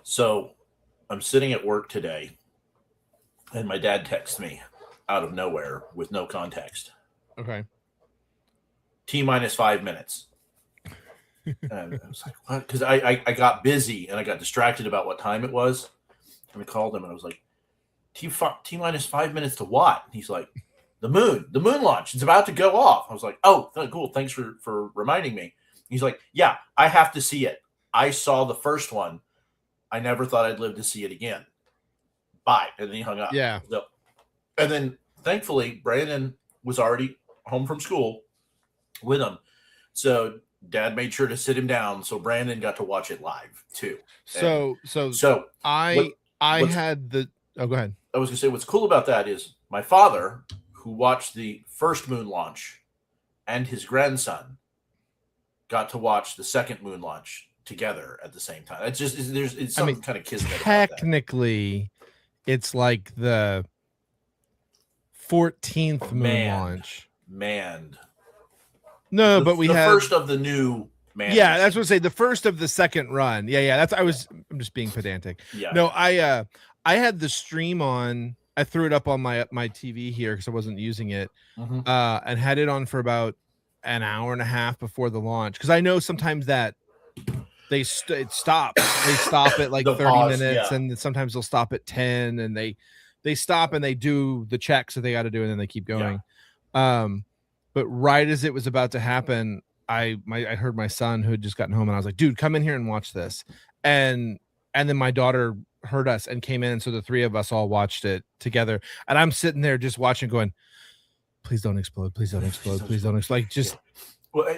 So I'm sitting at work today, and my dad texts me out of nowhere with no context. Okay. T minus 5 minutes. And I was like, what? Because I got busy and I got distracted about what time it was. And I called him and I was like, T minus 5 minutes to what? And he's like, the moon launch. It's about to go off. I was like, oh, cool. Thanks for reminding me. He's like, yeah, I have to see it. I saw the first one. I never thought I'd live to see it again. Bye. And then he hung up. Yeah. So, and then thankfully, Brandon was already home from school with him. So Dad made sure to sit him down. So Brandon got to watch it live too. So I had the. Oh, go ahead. I was going to say what's cool about that is my father, who watched the first moon launch, and his grandson got to watch the second moon launch together at the same time. It's just it's some kind of kismet. Technically, it's like the 14th moon launch. No, but we the had first of the new. Yeah, that's what I say. The first of the second run. Yeah. I'm just being pedantic. Yeah. No, I had the stream on. I threw it up on my TV here because I wasn't using it, and had it on for about an hour and a half before the launch. Because I know sometimes that it stops. They stop at like 30 minutes, and sometimes they'll stop at 10, and they stop and they do the checks that they got to do, and then they keep going. Yeah. But right as it was about to happen, I heard my son who had just gotten home, and I was like, dude, come in here and watch this. And then my daughter heard us and came in. So the three of us all watched it together. And I'm sitting there just watching going, please don't explode. Please don't explode. Please don't explode. Like just,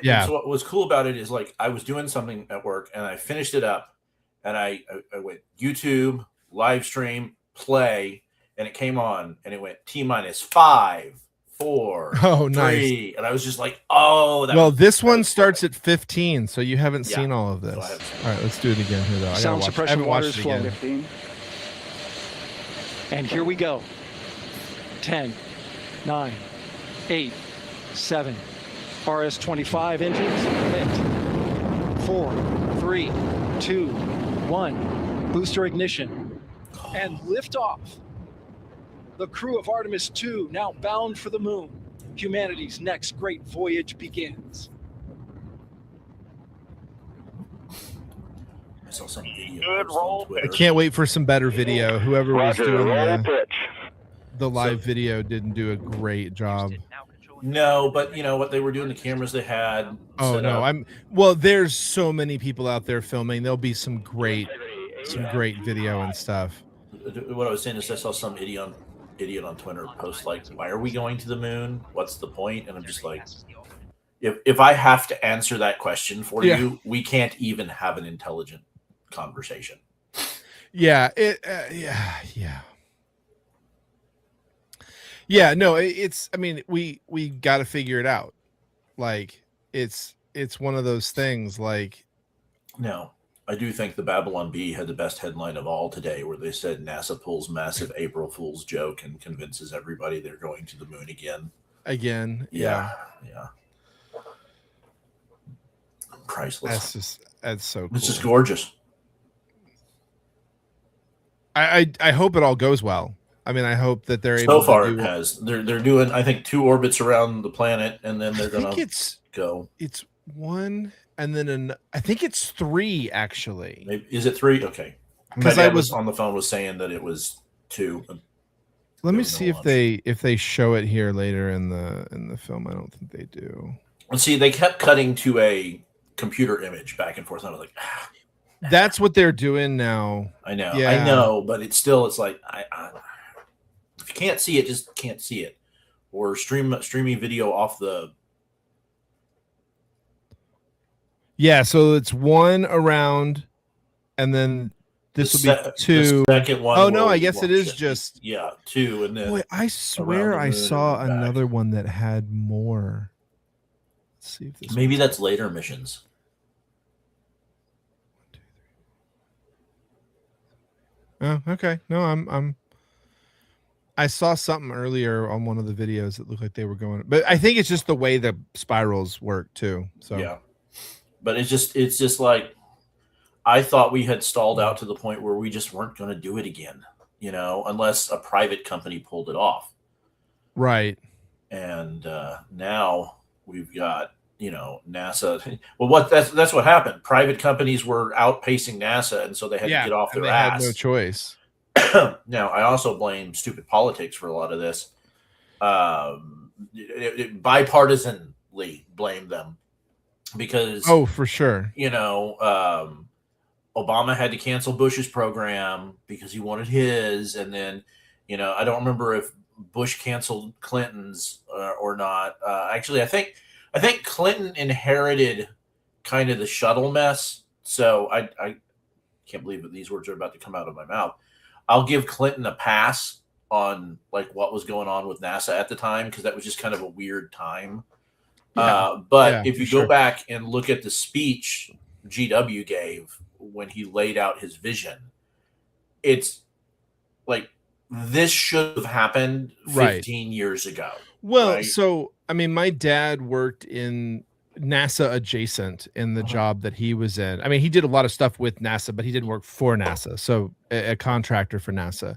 yeah. So what was cool about it is like, I was doing something at work and I finished it up and I went YouTube, live stream, play, and it came on and it went T minus 5, 4, 3, nice. And I was just like, oh, this one starts at 15, so you haven't seen all of this. All right, let's do it again here though. Sound suppression water is flowing. 15. And here we go. 10, 9, 8, 7. RS-25 engines lit. 4, 3, 2, 1. Booster ignition and liftoff. The crew of Artemis 2 now bound for the moon. Humanity's next great voyage begins. I saw some video. I can't wait for some better video. Whoever was doing the live video didn't do a great job. No, but you know what they were doing, the cameras they had. Oh no, there's so many people out there filming. There'll be some great video and stuff. What I was saying is I saw some idiot on Twitter post like, why are we going to the moon? What's the point? And I'm just like, if I have to answer that question for you, we can't even have an intelligent conversation. Yeah. No, I mean, we got to figure it out. Like it's one of those things like. No, I do think the Babylon Bee had the best headline of all today, where they said NASA pulls massive April Fool's joke and convinces everybody they're going to the moon again. Yeah. Priceless. That's so cool. It's just gorgeous. I hope it all goes well. I mean, I hope that they're able. So far, it has. They're doing, I think, 2 orbits around the planet, and then they're going to go. It's 1, and then I think it's 3 actually. Maybe, is it 3? Okay. Because I was on the phone was saying that it was 2. Let me see if they show it here later in the film. I don't think they do. And see, they kept cutting to a computer image back and forth. And I was like, that's what they're doing now. I know. Yeah. I know, but it's like if you can't see it, just can't see it. Or streaming video off the. Yeah, so it's 1 around, and then this will be 2. The second one. Oh no, I guess it is just 2, and then. Boy, I swear I saw another one that had more. Let's see if this. Maybe that's later missions. 1, 2, 3. Oh, okay. No, I saw something earlier on one of the videos that looked like they were going, but I think it's just the way the spirals work too. So yeah, but it's just like I thought we had stalled out to the point where we just weren't going to do it again, you know, unless a private company pulled it off. Right. And now we've got, you know, NASA. Well, that's what happened. Private companies were outpacing NASA, and so they had to get off and their they ass. had no choice. Now, I also blame stupid politics for a lot of this. Bipartisanly blame them because, Oh, for sure. you know, Obama had to cancel Bush's program because he wanted his, and then, you know, I don't remember if Bush canceled Clinton's or not. Actually, I think Clinton inherited kind of the shuttle mess. So I can't believe that these words are about to come out of my mouth. I'll give Clinton a pass on like what was going on with NASA at the time, because that was just kind of a weird time. But if you go back and look at the speech GW gave when he laid out his vision, it's like this should have happened 15 years ago. Well, right? so I mean, my dad worked in NASA adjacent in the job that he was in. I mean, he did a lot of stuff with NASA, but he didn't work for NASA. So a contractor for NASA.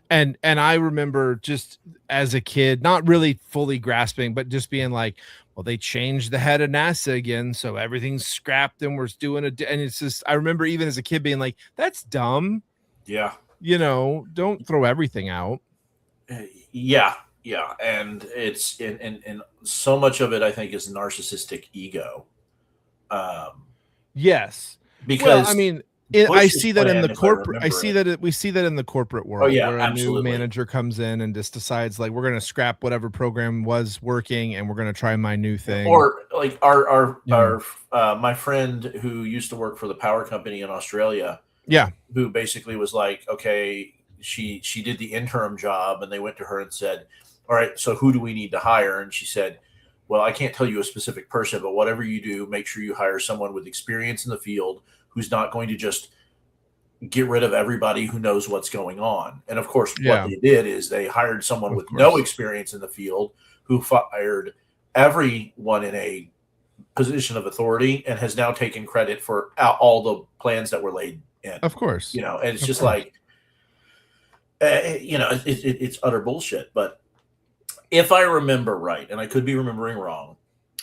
And I remember just as a kid, not really fully grasping, but just being like, well, they changed the head of NASA again, so everything's scrapped and we're doing and it's just, I remember even as a kid being like, that's dumb. Yeah. You know, don't throw everything out. Yeah. And it's and so much of it, I think, is narcissistic ego. Yes. Because I mean, I see that in the corporate. I see that we see that in the corporate world. Where a new manager comes in and just decides like, we're going to scrap whatever program was working and we're going to try my new thing. Or like our my friend who used to work for the power company in Australia. Yeah. Who basically was like, okay, she did the interim job, and they went to her and said, all right, so who do we need to hire? And she said, well, I can't tell you a specific person, but whatever you do, make sure you hire someone with experience in the field who's not going to just get rid of everybody who knows what's going on. And of course, what they did is they hired someone with no experience in the field who fired everyone in a position of authority and has now taken credit for all the plans that were laid in. Of course. You know, and it's just like, you know, it's utter bullshit. But if I remember right, and I could be remembering wrong,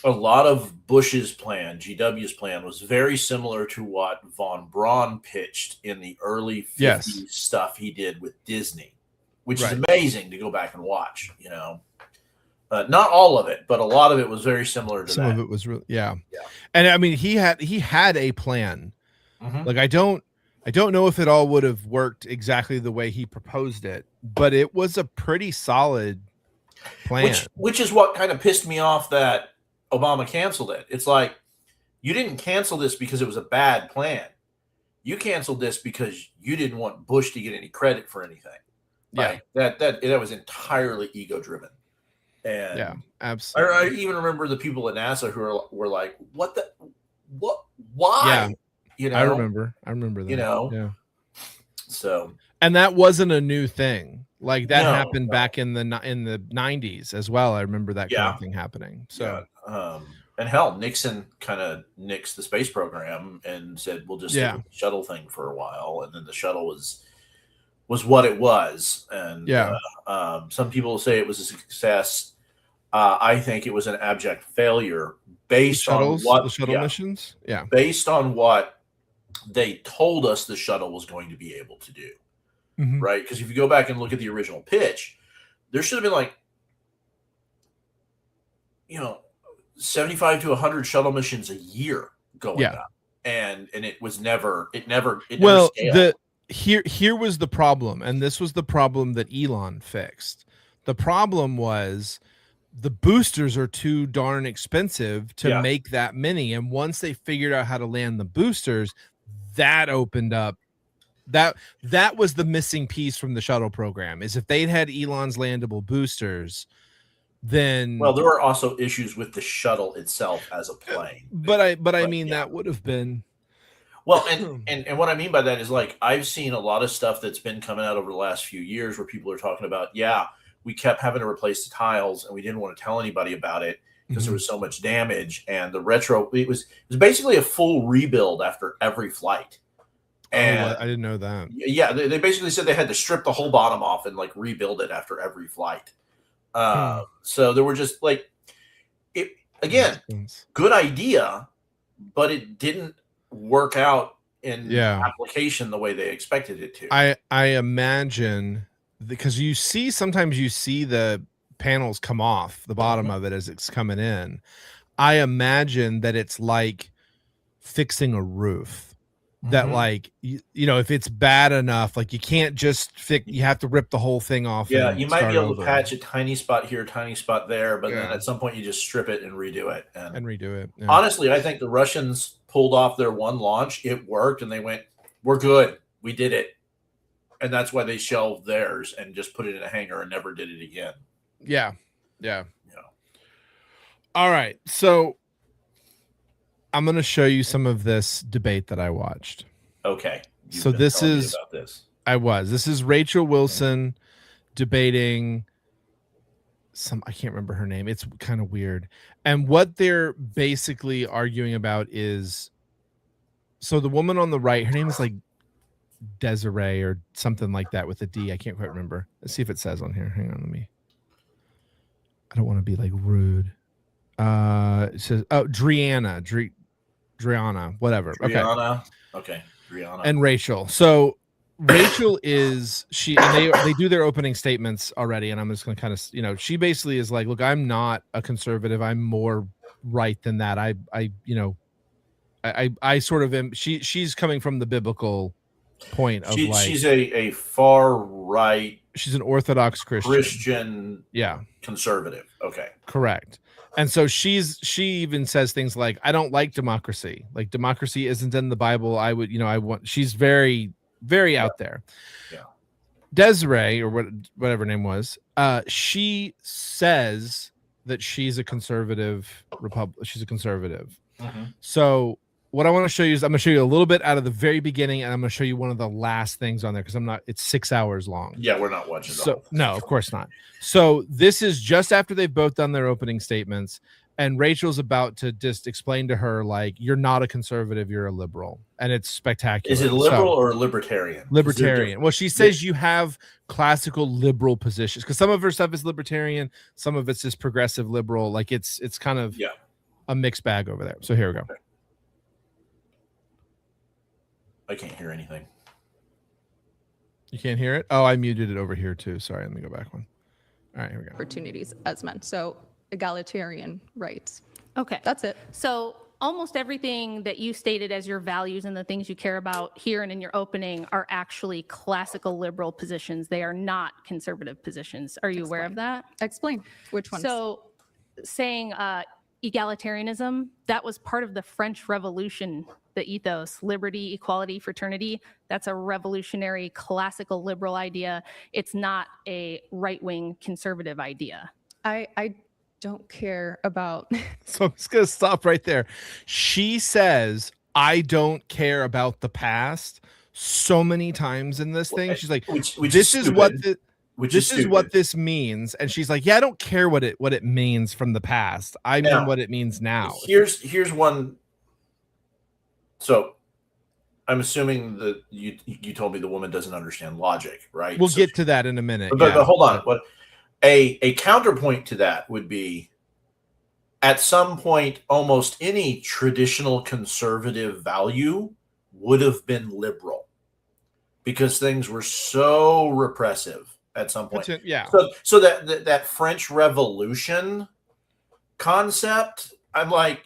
a lot of Bush's plan, GW's plan, was very similar to what Von Braun pitched in the early 50s stuff he did with Disney, which is amazing to go back and watch, you know. Not all of it, but a lot of it was very similar to Some of it was really, And I mean, he had a plan. Like, I don't know if it all would have worked exactly the way he proposed it, but it was a pretty solid plan. Which is what kind of pissed me off that Obama canceled it. It's like, you didn't cancel this because it was a bad plan. You canceled this because you didn't want Bush to get any credit for anything. Like, that was entirely ego driven. And absolutely. I even remember the people at NASA who were like, what, why? You know, I remember that. You know, so, and that wasn't a new thing. Like that happened back in the 90s as well. I remember that kind of thing happening. So, and hell, Nixon kind of nixed the space program and said, we'll just do the shuttle thing for a while. And then the shuttle was what it was. And some people say it was a success. I think it was an abject failure based on what the shuttle missions. Based on what they told us the shuttle was going to be able to do. Right? Because if you go back and look at the original pitch, there should have been like, you know, 75 to 100 shuttle missions a year going on. And it was never scaled. Here was the problem, and this was the problem that Elon fixed. The problem was the boosters are too darn expensive to make that many. And once they figured out how to land the boosters, that opened up that was the missing piece from the shuttle program, is if they'd had Elon's landable boosters, then there were also issues with the shuttle itself as a plane. But I mean that would have been and what I mean by that is, like, I've seen a lot of stuff that's been coming out over the last few years where people are talking about, we kept having to replace the tiles and we didn't want to tell anybody about it because there was so much damage, and the retro, it was basically a full rebuild after every flight. And I didn't know that. yeah, they basically said they had to strip the whole bottom off and like rebuild it after every flight. So there were just like, it again, good idea, but it didn't work out in application the way they expected it to. I imagine, because sometimes you see the panels come off the bottom of it as it's coming in. I imagine that it's like fixing a roof. That like you know, if it's bad enough, like you can't just fix, you have to rip the whole thing off. Yeah, you might be able to patch a tiny spot here, tiny spot there, but then at some point you just strip it and redo it. And redo it. Yeah. Honestly, I think the Russians pulled off their one launch. It worked, and they went, "We're good. We did it," and that's why they shelved theirs and just put it in a hangar and never did it again. Yeah. All right, so I'm going to show you some of this debate that I watched. Okay. So this is Rachel Wilson debating I can't remember her name. It's kind of weird. And what they're basically arguing about is, so the woman on the right, her name is like Desiree or something like that with a D. I can't quite remember. Let's see if it says on here. Hang on, I don't want to be like rude. It says, Driana, whatever. Okay. Driana. And Rachel. So Rachel is and they do their opening statements already, and I'm just going to kind of, you know, she basically is like, look, I'm not a conservative. I'm more right than that. I sort of am. She's coming from the biblical point of she's a far right. She's an Orthodox Christian. Yeah. Conservative. Okay. Correct. And so she even says things like, I don't like democracy. Like, democracy isn't in the Bible. She's very, very out there. Yeah. Desiree, or whatever her name was, she says that she's a conservative she's a conservative. So what I want to show you is I'm going to show you a little bit out of the very beginning, and I'm going to show you one of the last things on there, because it's 6 hours long. Yeah, we're not watching that. No, of course not. So this is just after they've both done their opening statements, and Rachel's about to just explain to her, like, you're not a conservative, you're a liberal. And it's spectacular. Is it liberal or libertarian? Libertarian. Well, she says you have classical liberal positions, because some of her stuff is libertarian, some of it's just progressive liberal. Like, it's kind of a mixed bag over there. So here we go. I can't hear anything. You can't hear it? Oh, I muted it over here too. Sorry, let me go back one. All right, here we go. Opportunities as men. So egalitarian rights. Okay. That's it. So almost everything that you stated as your values and the things you care about here and in your opening are actually classical liberal positions. They are not conservative positions. Are you aware of that? Explain which ones. So saying egalitarianism, that was part of the French Revolution, the ethos, liberty, equality, fraternity. That's a revolutionary classical liberal idea. It's not a right-wing conservative idea. I don't care about. So I'm just going to stop right there. She says, I don't care about the past so many times in this thing. She's like, this is what this means. And she's like, yeah, I don't care what it means from the past. I mean what it means now. Here's one. So I'm assuming that you told me the woman doesn't understand logic, right? We'll get to that in a minute. But hold on. But a counterpoint to that would be, at some point, almost any traditional conservative value would have been liberal, because things were so repressive at some point. So that French Revolution concept, I'm like,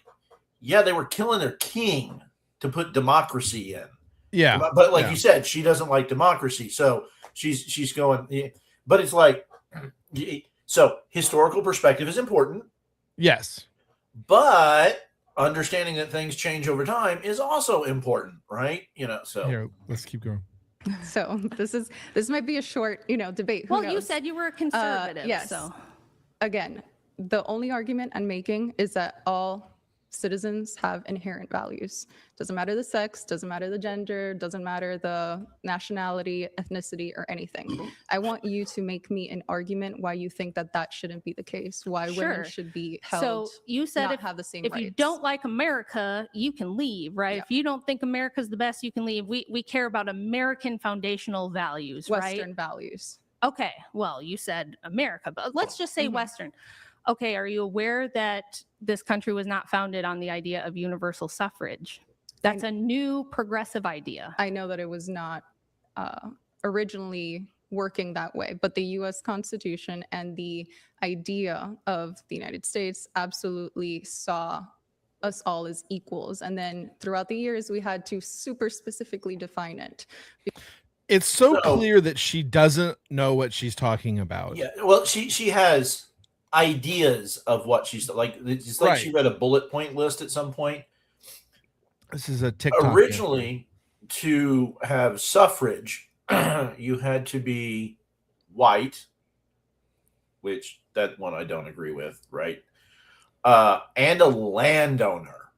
yeah, they were killing their king to put democracy in. Yeah. But like you said, she doesn't like democracy. So she's going, but it's like, so historical perspective is important. Yes. But understanding that things change over time is also important, right? So here, let's keep going. So this might be a short, debate. Who Well, knows? you said you were a conservative. Yes. So Again, the only argument I'm making is that all citizens have inherent values. Doesn't matter the sex, doesn't matter the gender, doesn't matter the nationality, ethnicity, or anything. I want you to make me an argument why you think that that shouldn't be the case, why Sure. women should be held, So you said not if, have the same if rights. you don't like America, you can leave, right? Yeah. If you don't think America's the best, you can leave. We care about American foundational values, Western right? values. Okay, well, you said America, but let's just say Mhm. Western. Okay, are you aware that this country was not founded on the idea of universal suffrage? That's a new progressive idea. I know that it was not originally working that way, but the US Constitution and the idea of the United States absolutely saw us all as equals. And then throughout the years, we had to super specifically define it. It's so So- clear that she doesn't know what she's talking about. Yeah, well, she has ideas of what she's like. It's like she Right. read a bullet point list at some point. This is a TikTok. Originally, to have suffrage, you had to be white, which that one I don't agree with, right? And a landowner,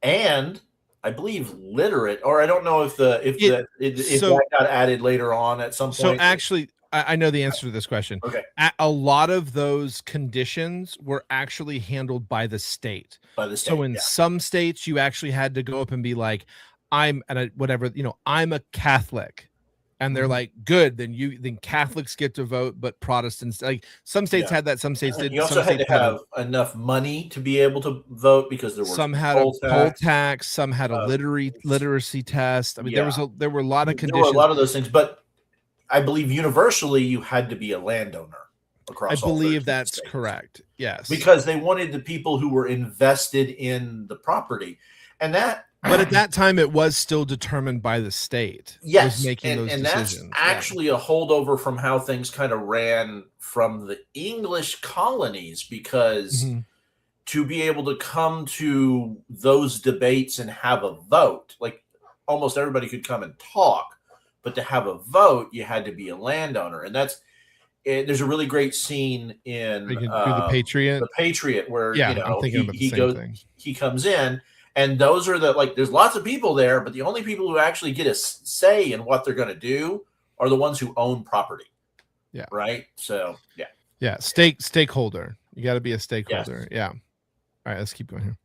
and I believe literate, or I don't know if So- that got added later on at some point. So actually, I know the answer to this question. Okay. A lot of those conditions were actually handled by the state. By the state, So in yeah. some states, you actually had to go up and be like, I'm a Catholic. And they're Mhm. like, good, then Catholics get to vote, but Protestants, like some states Yeah. had that, some states did. You also some had to states have enough money to be able to vote because there were some had a poll tax, some had a literacy test. I mean, there were a lot of There were conditions. a lot of those things, but I believe universally you had to be a landowner across. I all believe 13 that's states. correct. Yes. Because they wanted the people who were invested in the property, and that. But at that time, it was still determined by the state. Yes, was making those and decisions. that's actually a holdover from how things kind of ran from the English colonies, because Mhm. to be able to come to those debates and have a vote, like almost everybody could come and talk, but to have a vote, you had to be a landowner, and that's. There's a really great scene in We can do the Patriot. The Patriot, where Yeah, you know I'm thinking about the he same goes, thing. he comes in. And those are there's lots of people there, but the only people who actually get a say in what they're going to do are the ones who own property. Yeah. Right. So, yeah. Yeah. Stakeholder. You got to be a stakeholder. Yeah. All right. Let's keep going here.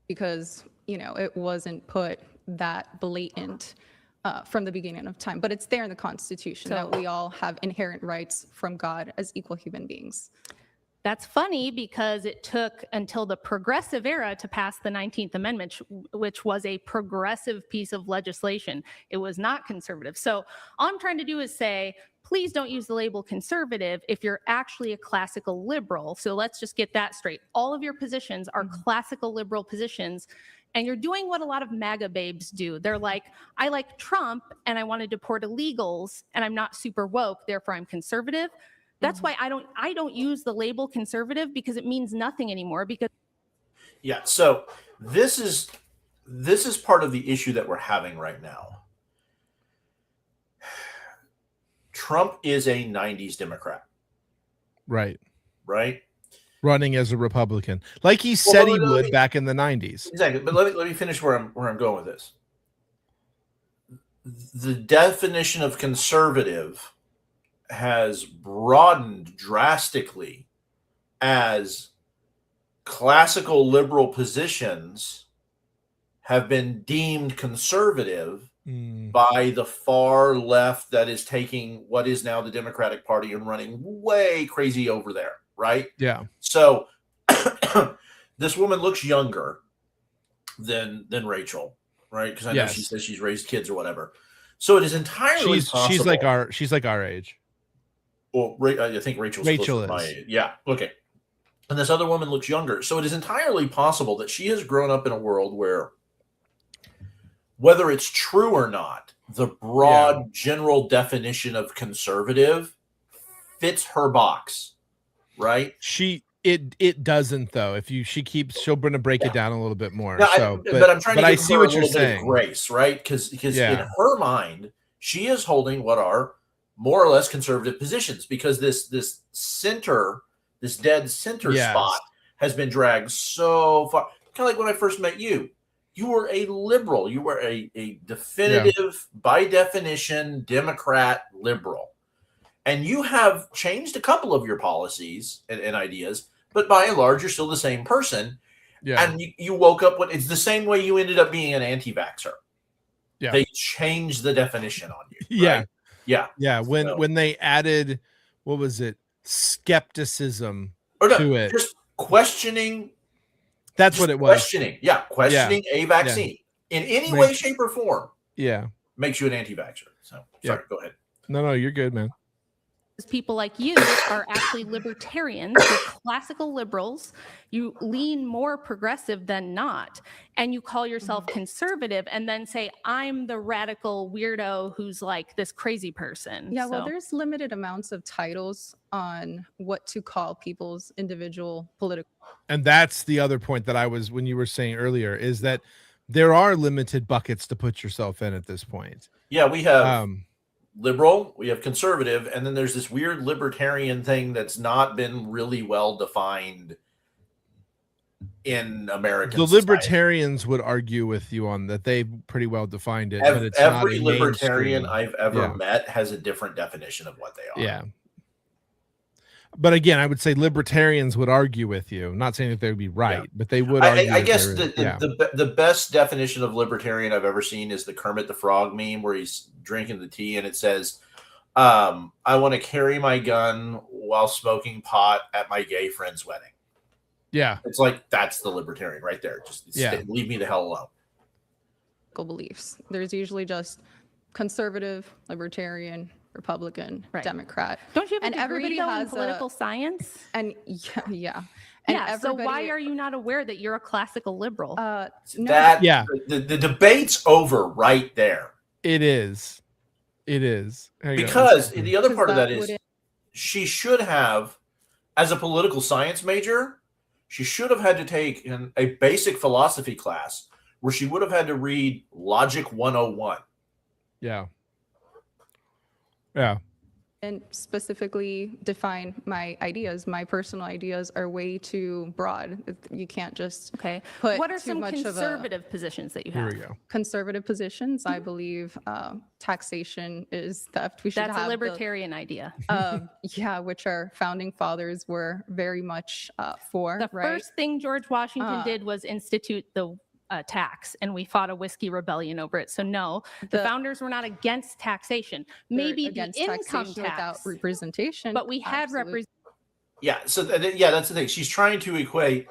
Because, it wasn't put that blatant from the beginning of time, but it's there in the Constitution So- that we all have inherent rights from God as equal human beings. That's funny because it took until the progressive era to pass the 19th Amendment, which was a progressive piece of legislation. It was not conservative. So all I'm trying to do is say, please don't use the label conservative if you're actually a classical liberal. So let's just get that straight. All of your positions are classical liberal positions. And you're doing what a lot of MAGA babes do. They're like, I like Trump and I want to deport illegals and I'm not super woke, therefore I'm conservative. That's why I don't use the label conservative, because it means nothing anymore. Because Yeah. So this is part of the issue that we're having right now. Trump is a 90s Democrat, Right. right? Running as a Republican, like he said he would back in the 90s. Exactly. But let me finish where I'm going with this. The definition of conservative has broadened drastically as classical liberal positions have been deemed conservative by the far left that is taking what is now the Democratic Party and running way crazy over there, right? Yeah. So this woman looks younger than Rachel, right? Because I know she Yes. says she's raised kids or whatever. So it is entirely possible. She's like our age. Well, I think Rachel is my age. Yeah. Okay. And this other woman looks younger. So it is entirely possible that she has grown up in a world where, whether it's true or not, the broad general definition of conservative fits her box, right? It doesn't though. If she'll gonna break it down a little bit more. No, but I'm trying to I give see her what a you're little bit of saying. grace, right? Because in her mind, she is holding what are more or less conservative positions, because this dead center Yes. spot has been dragged so far. kind of like when I first met you. You were a liberal. You were a definitive, by definition, Democrat liberal. And you have changed a couple of your policies and ideas, but by and large, you're still the same person. Yeah. And you woke up with it's the same way you ended up being an anti-vaxxer. Yeah. They changed the definition on you. Yeah. Right? Yeah. Yeah. When So- when they added, what was it? Skepticism Or no, to it. just questioning. That's what it was. Questioning. Yeah. Questioning a vaccine in any way, shape, or form Yeah. makes you an anti-vaxxer. So sorry, go ahead. No, you're good, man. People like you are actually libertarians, you're classical liberals, you lean more progressive than not, and you call yourself conservative and then say, I'm the radical weirdo who's like this crazy person. Yeah, well, So- there's limited amounts of titles on what to call people's individual political. And that's the other point that I was when you were saying earlier is that there are limited buckets to put yourself in at this point. Yeah, we have Um, liberal, we have conservative, and then there's this weird libertarian thing that's not been really well defined in American the society. libertarians would argue with you on that. They pretty well defined it, but it's not Every a libertarian mainstream. I've ever Yeah. met has a different definition of what they are. Yeah. But again, I would say libertarians would argue with you. I'm not saying that they would be right, but they would argue. I that guess they're- the best definition of libertarian I've ever seen is the Kermit the Frog meme where he's drinking the tea and it says, I want to carry my gun while smoking pot at my gay friend's wedding. yeah. It's like, that's the libertarian right there. Just Yeah. leave me the hell alone. beliefs. There's usually just conservative, libertarian, Republican, Right. Democrat. Don't you have And a degree everybody though in has a- political science? And yeah. And Yeah, so why everybody- are you not aware that you're a classical liberal? no, That Yeah. the debate's over right there. It is. It is. Hang on. Because the other 'cause part of that that is wouldn't- she should have, as a political science major, she should have had to take a basic philosophy class where she would have had to read Logic 101. Yeah. Yeah. and specifically define my ideas. My personal ideas are way too broad. You can't just Okay. put What are too some much of a conservative positions that you Here have? we go. conservative positions. I believe taxation is theft. We should That's have a libertarian idea. yeah, which our founding fathers were very much for. The right? first thing George Washington Uh, did was institute the tax, and we fought a whiskey rebellion over it. So no, the The- founders were not against taxation. They're Maybe the against income taxation without tax, representation, but we had absolutely. Yeah, so that's the thing. She's trying to equate.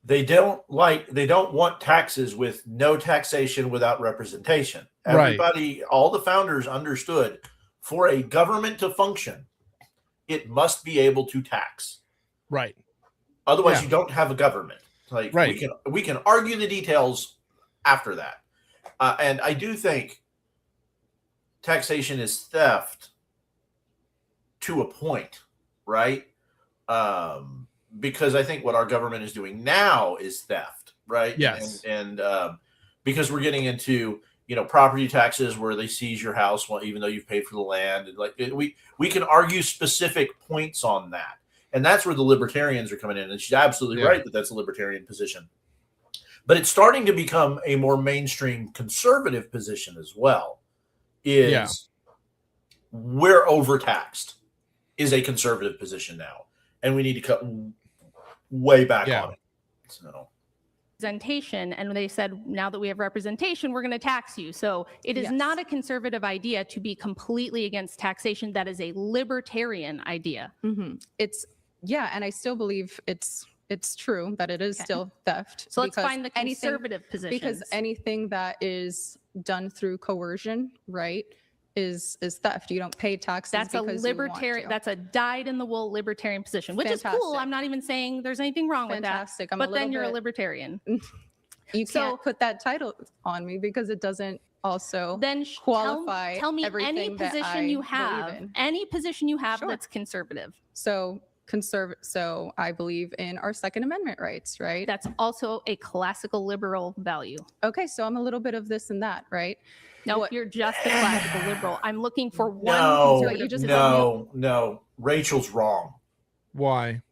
They don't want taxes with no taxation without representation. Right. Everybody, all the founders understood for a government to function, it must be able to tax. Right. Otherwise, Yeah. you don't have a government. Like Right. we can argue the details after that, and I do think taxation is theft to a point, right? Because I think what our government is doing now is theft, right? Yes. and because we're getting into property taxes where they seize your house even though you've paid for the land, and we can argue specific points on that. And that's where the libertarians are coming in. And she's absolutely Yeah. right that that's a libertarian position. But it's starting to become a more mainstream conservative position as well. We're overtaxed is a conservative position now. And we need to cut way back Yeah. on it. So representation, and they said, now that we have representation, we're going to tax you. So it is Yes. not a conservative idea to be completely against taxation. That is a libertarian idea. It's and I still believe it's true that it is Okay. still theft. So let's because find the anything- conservative positions. because anything that is done through coercion, right, is theft. You don't pay taxes. That's a because libertarian. You want to. That's a dyed-in-the-wool libertarian position, which is cool. Fantastic. I'm not even saying there's anything wrong Fantastic. with I'm that. a But then little you're a bit- libertarian. You So- can't put that title on me because it doesn't also Then qualify tell me any everything that position I you believe have, in. any position you have Sure. that's conservative. So so I believe in our Second Amendment rights, right? That's also a classical liberal value. Okay, so I'm a little bit of this and that, right? No, What- you're just a classical liberal. I'm looking for one no, conservative you just position. no, Rachel's wrong. Why?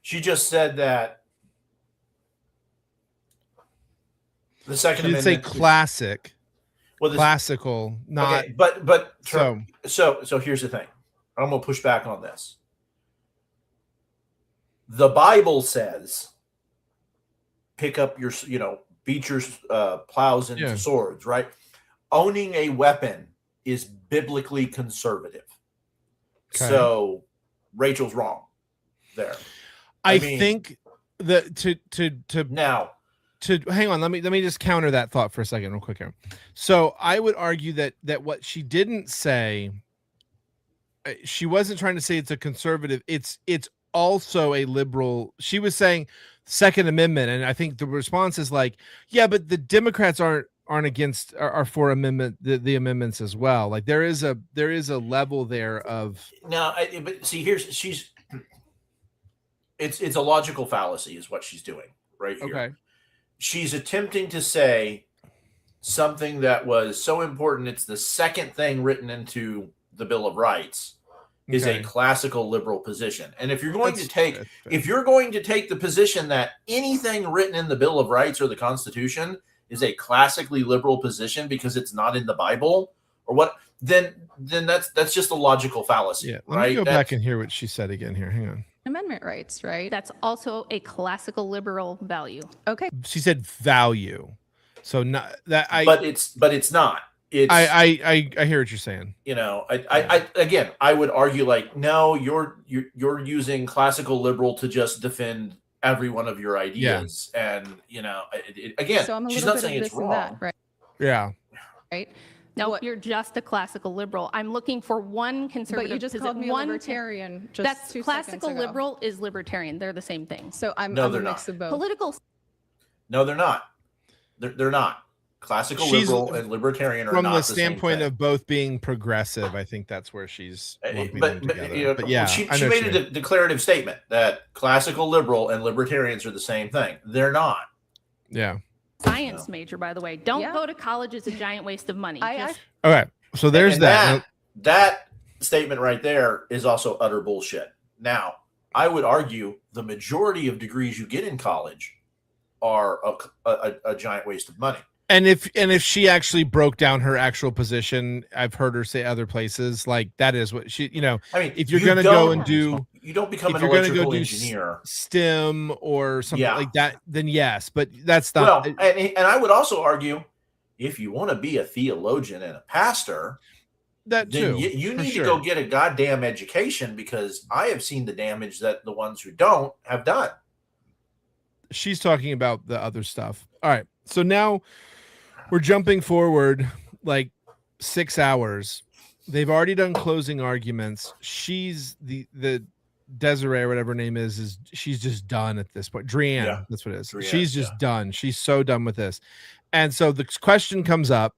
She just said that The Second She did say Amendment. classic, Well, this, classical, not okay, but so. so here's the thing. I'm gonna push back on this. The Bible says, pick up your, beat your plows and Yeah. swords, right? Owning a weapon is biblically conservative. Okay. So Rachel's wrong there. I mean- think that to Now, hang on, let me just counter that thought for a second real quick here. So I would argue that what she didn't say, she wasn't trying to say it's a conservative, it's also a liberal. She was saying Second Amendment, and I think the response is like, yeah, but the Democrats aren't against, are for amendment, the amendments as well. Like there is a level there of now, but see, it's a logical fallacy is what she's doing right here. okay. She's attempting to say something that was so important. It's the second thing written into the Bill of Rights is Okay. a classical liberal position. And if you're going That's to take, fair. if you're going to take the position that anything written in the Bill of Rights or the Constitution is a classically liberal position because it's not in the Bible or what, then that's just a logical fallacy. Yeah, let right? me go That's- back and hear what she said again here. Hang on. Amendment rights, right? That's also a classical liberal value. Okay. She said value. So not that but it's not. It's I hear what you're saying. I again, I would argue like, no, you're using classical liberal to just defend every one of your ideas, and again, So I'm a she's little not bit saying of it's this and wrong. that, right? Yeah. Right. No, What- you're just a classical liberal. I'm looking for one conservative. But you just called me a libertarian. Just That's 2 classical seconds ago. liberal is libertarian. They're the same thing. So I'm No, a they're mix not. of both. Political. No, they're not. They're not. Classical She's- liberal and libertarian are From not the the same standpoint thing. of both being progressive, I think that's where she's lumping them together. But yeah, she I know made what you a declarative statement that classical liberal and libertarians are the same thing. They're not. mean. Yeah. Science major, by the way. Don't Yeah. go to college. It's a giant waste of money. I Just- Okay. So there's And that. that statement right there is also utter bullshit. Now, I would argue the majority of degrees you get in college are a giant waste of money. And if she actually broke down her actual position, I've heard her say other places, like that is what she, I mean, if you're you going to go don't- and do you don't become if an you're gonna electrical go do engineer. STEM or something Yeah. like that, then yes, but that's Well, not and I would also argue if you want to be a theologian and a pastor, that too. then you for need sure. to go get a goddamn education, because I have seen the damage that the ones who don't have done. She's talking about the other stuff. All right. So now we're jumping forward like 6 hours. They've already done closing arguments. She's the Desiree or whatever her name is she's just done at this point. Drianne, Yeah. that's what it is. Drianne, She's just yeah. done. She's so done with this. And so the question comes up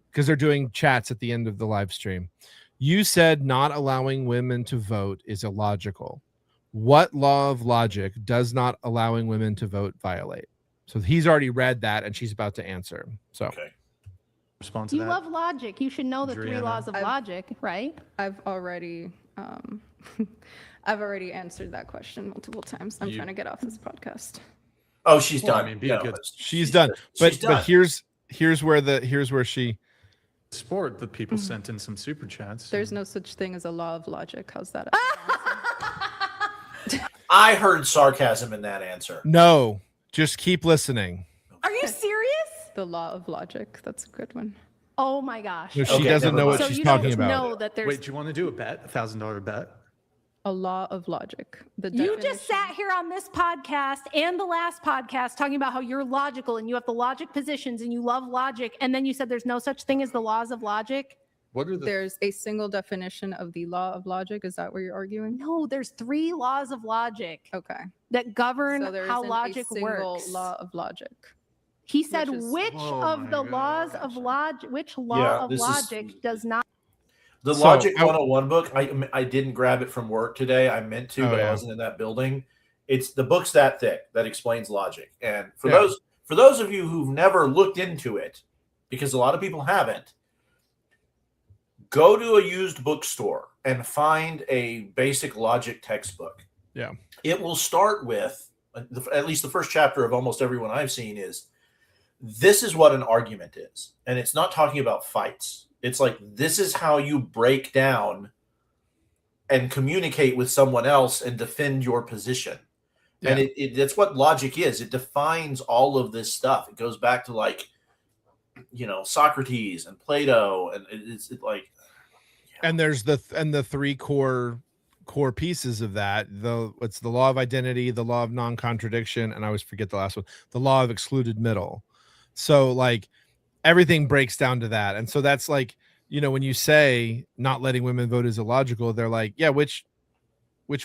because they're doing chats at the end of the live stream. You said not allowing women to vote is illogical. What law of logic does not allowing women to vote violate? So he's already read that and she's about to answer. So Okay. Respond to You that. love logic. You should know the 3 Adriana? laws of I've- logic, right? I've already I've already answered that question multiple times. I'm You- trying to get off this podcast. Oh, she's Well, I done. mean, be a good- she's done. But she's done. but here's where she Sport, the people sent in some super chats. There's no such thing as a law of logic. How's that? I heard sarcasm in that answer. no, just keep listening. Are you serious? The law of logic. That's a good one. Oh my gosh. So she Okay, doesn't never know what mind. So she's you talking don't about. know that there's. Wait, do you want to do a bet? $1,000 bet? A law of logic. The You just definition- sat here on this podcast and the last podcast talking about how you're logical and you have the logic positions and you love logic. And then you said there's no such thing as the laws of logic. What are the There's a single definition of the law of logic. Is that what you're arguing? No, there's 3 laws of logic Okay. that govern So there how isn't logic a single works. law of logic. He said, which is- which Oh of my the laws of gosh. logic, which law Yeah, of this is- logic does not? The So, Logic I- 101 book, I didn't grab it from work today. I meant to, Oh, but yeah. I wasn't in that building. It's the book's that thick that explains logic. And for Yeah. those of you who've never looked into it, because a lot of people haven't, go to a used bookstore and find a basic logic textbook. Yeah. It will start with, at least the first chapter of almost everyone I've seen is this is what an argument is. And it's not talking about fights. It's like, this is how you break down and communicate with someone else and defend your position. Yeah. And that's what logic is. It defines all of this stuff. It goes back to like, Socrates and Plato, and it's like, And there's the three core pieces of that. It's the law of identity, the law of non-contradiction, and I always forget the last one, the law of excluded middle. So like everything breaks down to that. And so that's like, when you say not letting women vote is illogical, they're like, yeah, which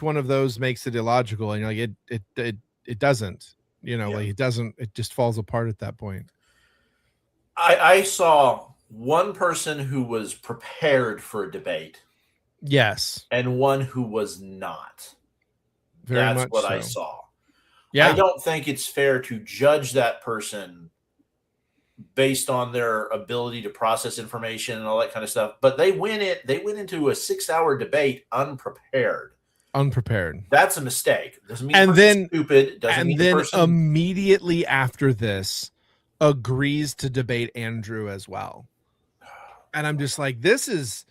one of those makes it illogical? And you're like, it doesn't, like it doesn't, it just falls apart at that point. I saw one person who was prepared for a debate. Yes. And one who was not. Very That's much what so. I saw. Yeah. I don't think it's fair to judge that person based on their ability to process information and all that kind of stuff. But they went into a 6-hour debate unprepared. That's a mistake. Doesn't mean the stupid. Doesn't mean the person immediately after this agrees to debate Andrew as well. And I'm just like, I think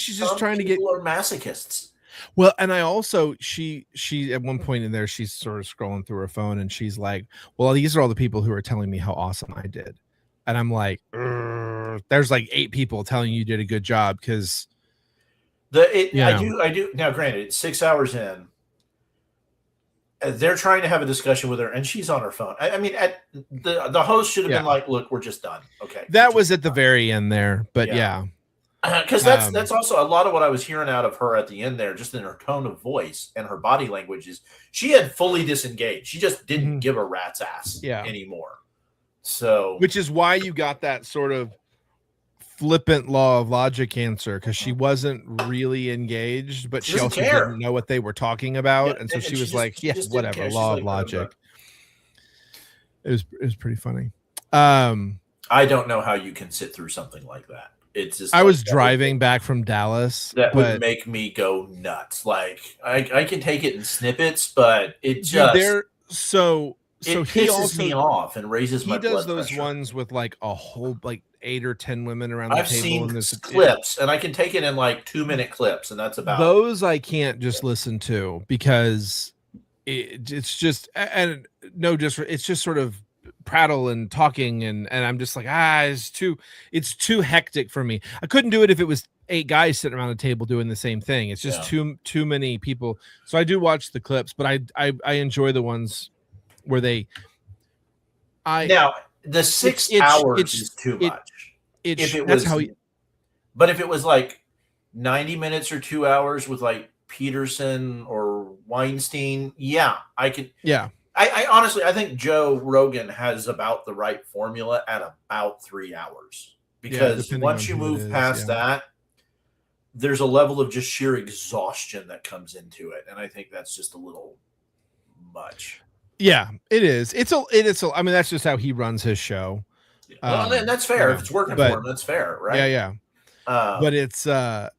she's just trying to get. People are masochists. Well, and I also, she at one point in there, she's sort of scrolling through her phone and she's like, well, these are all the people who are telling me how awesome I did. And I'm like, there's like 8 people telling you did a good job. Cause I do. Now, granted, it's 6 hours in. They're trying to have a discussion with her, and she's on her phone. I mean, the host should have been like, "Look, we're just done." Okay, that was at the very end there, but because that's also a lot of what I was hearing out of her at the end there, just in her tone of voice and her body language. Is she had fully disengaged? She just didn't give a rat's ass anymore. So, which is why you got that sort of flippant law of logic answer, because she wasn't really engaged, but she also didn't know what they were talking about, and so she was like, "Yeah, whatever, law of logic." It was pretty funny. I don't know how you can sit through something like that. It's just I was driving back from Dallas. That would make me go nuts. Like I can take it in snippets, but it just it pisses also me off and raises my blood pressure. He does those ones with like a whole 8 or 10 women around the table. I've seen clips, and I can take it in like 2-minute clips, and that's about those. I can't just listen to because it's just, and no, just it's just sort of prattle and talking, and I'm just like, it's too hectic for me. I couldn't do it if it was 8 guys sitting around a table doing the same thing. It's just too many people. So I do watch the clips, but I enjoy the ones where now the 6 hours is too much. But if it was like 90 minutes or 2 hours with like Peterson or Weinstein, I could. Yeah. I honestly, I think Joe Rogan has about the right formula at about 3 hours, because once you move past that, there's a level of just sheer exhaustion that comes into it. And I think that's just a little much. Yeah, it is. I mean, that's just how he runs his show. Well, that's fair. If it's working for him, that's fair, right? Yeah. But it's I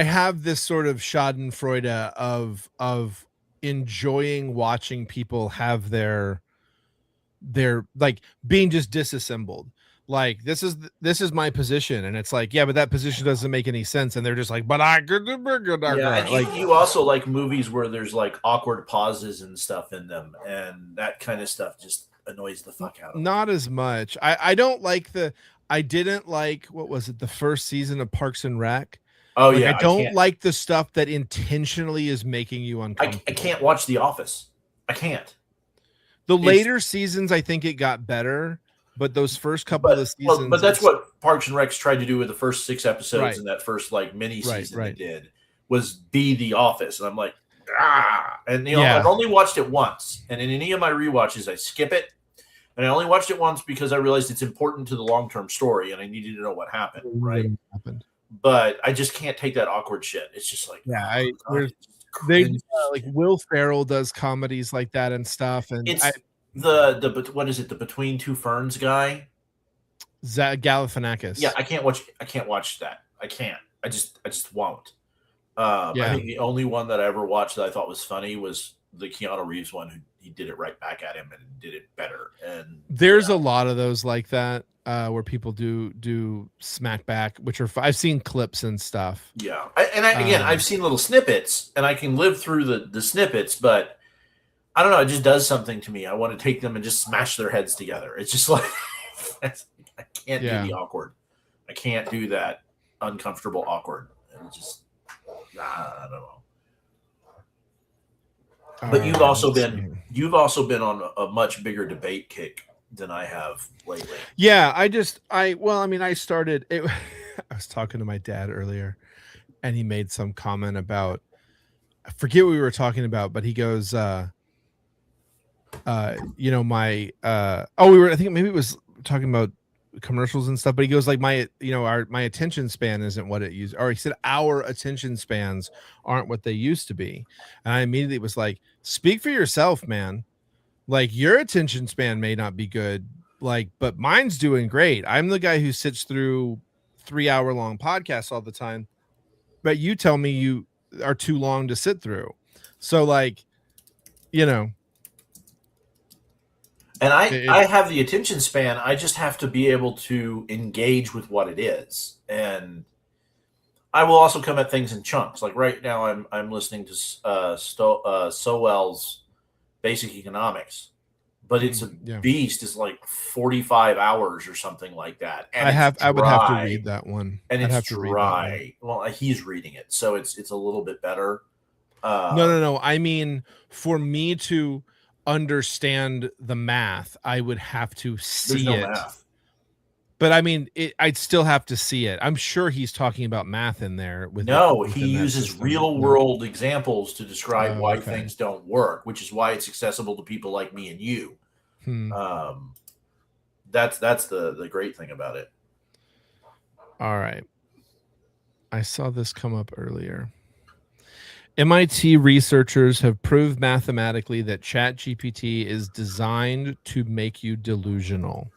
have this sort of schadenfreude of enjoying watching people have their like being just disassembled. Like this is my position, and it's like, yeah, but that position doesn't make any sense, and they're just like, but I could like you also like movies where there's like awkward pauses and stuff in them, and that kind of stuff just annoys the fuck out of me. Not as much. I don't like I didn't like, what was it, the first season of Parks and Rec? Oh, I don't like the stuff that intentionally is making you uncomfortable. I can't watch The Office. I can't. Later seasons, I think it got better. But those first couple of seasons, but that's what Parks and Recs tried to do with the first 6 episodes in that first like mini season they did, was be The Office, and I'm like, and I've only watched it once, and in any of my rewatches I skip it, and I only watched it once because I realized it's important to the long-term story, and I needed to know what happened, right? But I just can't take that awkward shit. It's just like, like Will Ferrell does comedies like that and stuff, and what is it? The Between Two Ferns guy, Galifianakis. Yeah, I can't watch that. I can't. I just won't. I think the only one that I ever watched that I thought was funny was the Keanu Reeves one, who he did it right back at him and did it better. And There's a lot of those like that where people do smack back, which are I've seen clips and stuff. Yeah, again, I've seen little snippets, and I can live through the snippets, but I don't know. It just does something to me. I want to take them and just smash their heads together. It's just like I can't do the awkward. I can't do that uncomfortable awkward. And it's just I don't know. But you've also been on a much bigger debate kick than I have lately. Yeah, I started it. I was talking to my dad earlier, and he made some comment about, I forget what we were talking about, but he goes, I think maybe it was talking about commercials and stuff, but he goes like my attention span isn't what it used, or he said our attention spans aren't what they used to be. And I immediately was like, speak for yourself, man. Like, your attention span may not be good, like, but mine's doing great. I'm the guy who sits through 3-hour long podcasts all the time, but you tell me you are too long to sit through. So like, and I have the attention span. I just have to be able to engage with what it is. And I will also come at things in chunks. Like right now I'm listening to Sowell's Basic Economics, but it's a beast. It's like 45 hours or something like that. And I would have to read that one. And it's dry. Well, he's reading it, so it's a little bit better. No. I mean, for me to understand the math, I would have to see it. Math. But I mean, I'd still have to see it. I'm sure he's talking about math in there. He uses real world examples to describe why things don't work, which is why it's accessible to people like me and you. That's the great thing about it. All right. I saw this come up earlier. MIT researchers have proved mathematically that ChatGPT is designed to make you delusional.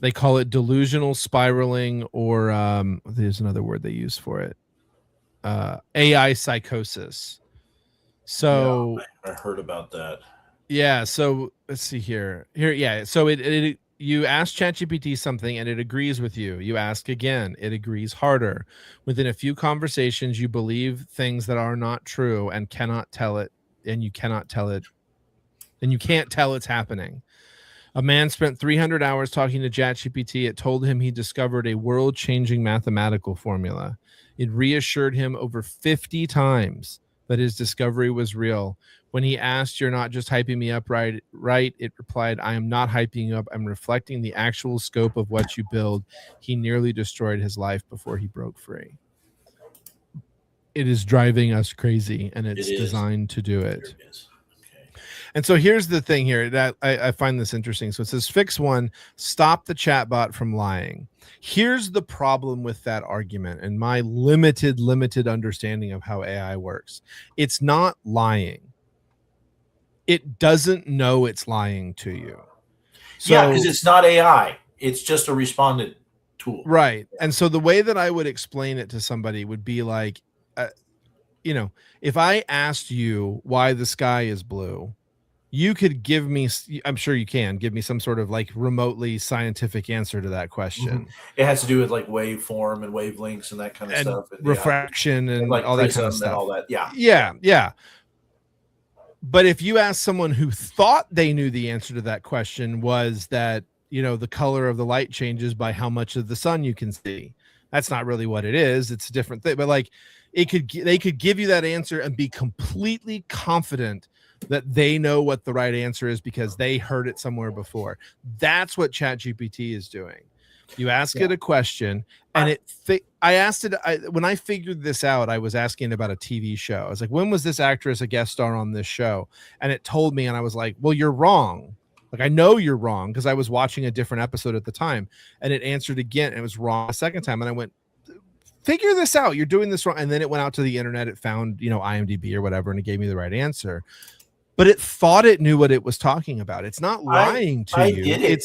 They call it delusional spiraling, or there's another word they use for it. AI psychosis. So I heard about that. Yeah. So let's see here. Yeah. So you ask ChatGPT something and it agrees with you. You ask again, it agrees harder. Within a few conversations, you believe things that are not true and cannot tell it, and you cannot tell it, and you can't tell it's happening. A man spent 300 hours talking to ChatGPT. It told him he discovered a world-changing mathematical formula. It reassured him over 50 times that his discovery was real. When he asked, "You're not just hyping me up, right?" It replied, "I am not hyping you up. I'm reflecting the actual scope of what you build." He nearly destroyed his life before he broke free. It is driving us crazy, and it's designed to do it. And so here's the thing here that I find this interesting. So it says, fix 1, stop the chatbot from lying. Here's the problem with that argument and my limited understanding of how AI works. It's not lying. It doesn't know it's lying to you. So, because it's not AI. It's just a respondent tool. Right. And so the way that I would explain it to somebody would be like, if I asked you why the sky is blue, you could give me, I'm sure you can give me some sort of like remotely scientific answer to that question. It has to do with like waveform and wavelengths and that kind of stuff. And refraction and like all that kind of stuff. All that. Yeah. But if you ask someone who thought they knew the answer to that question was that, the color of the light changes by how much of the sun you can see. That's not really what it is. It's a different thing. But like they could give you that answer and be completely confident that they know what the right answer is because they heard it somewhere before. That's what ChatGPT is doing. You ask it a question, and I asked it. When I figured this out, I was asking about a TV show. I was like, when was this actress a guest star on this show? And it told me, and I was like, well, you're wrong. Like, I know you're wrong because I was watching a different episode at the time. And it answered again, and it was wrong a second time. And I went, figure this out. You're doing this wrong. And then it went out to the internet. It found, IMDb or whatever, and it gave me the right answer. But it thought it knew what it was talking about. It's not lying to you.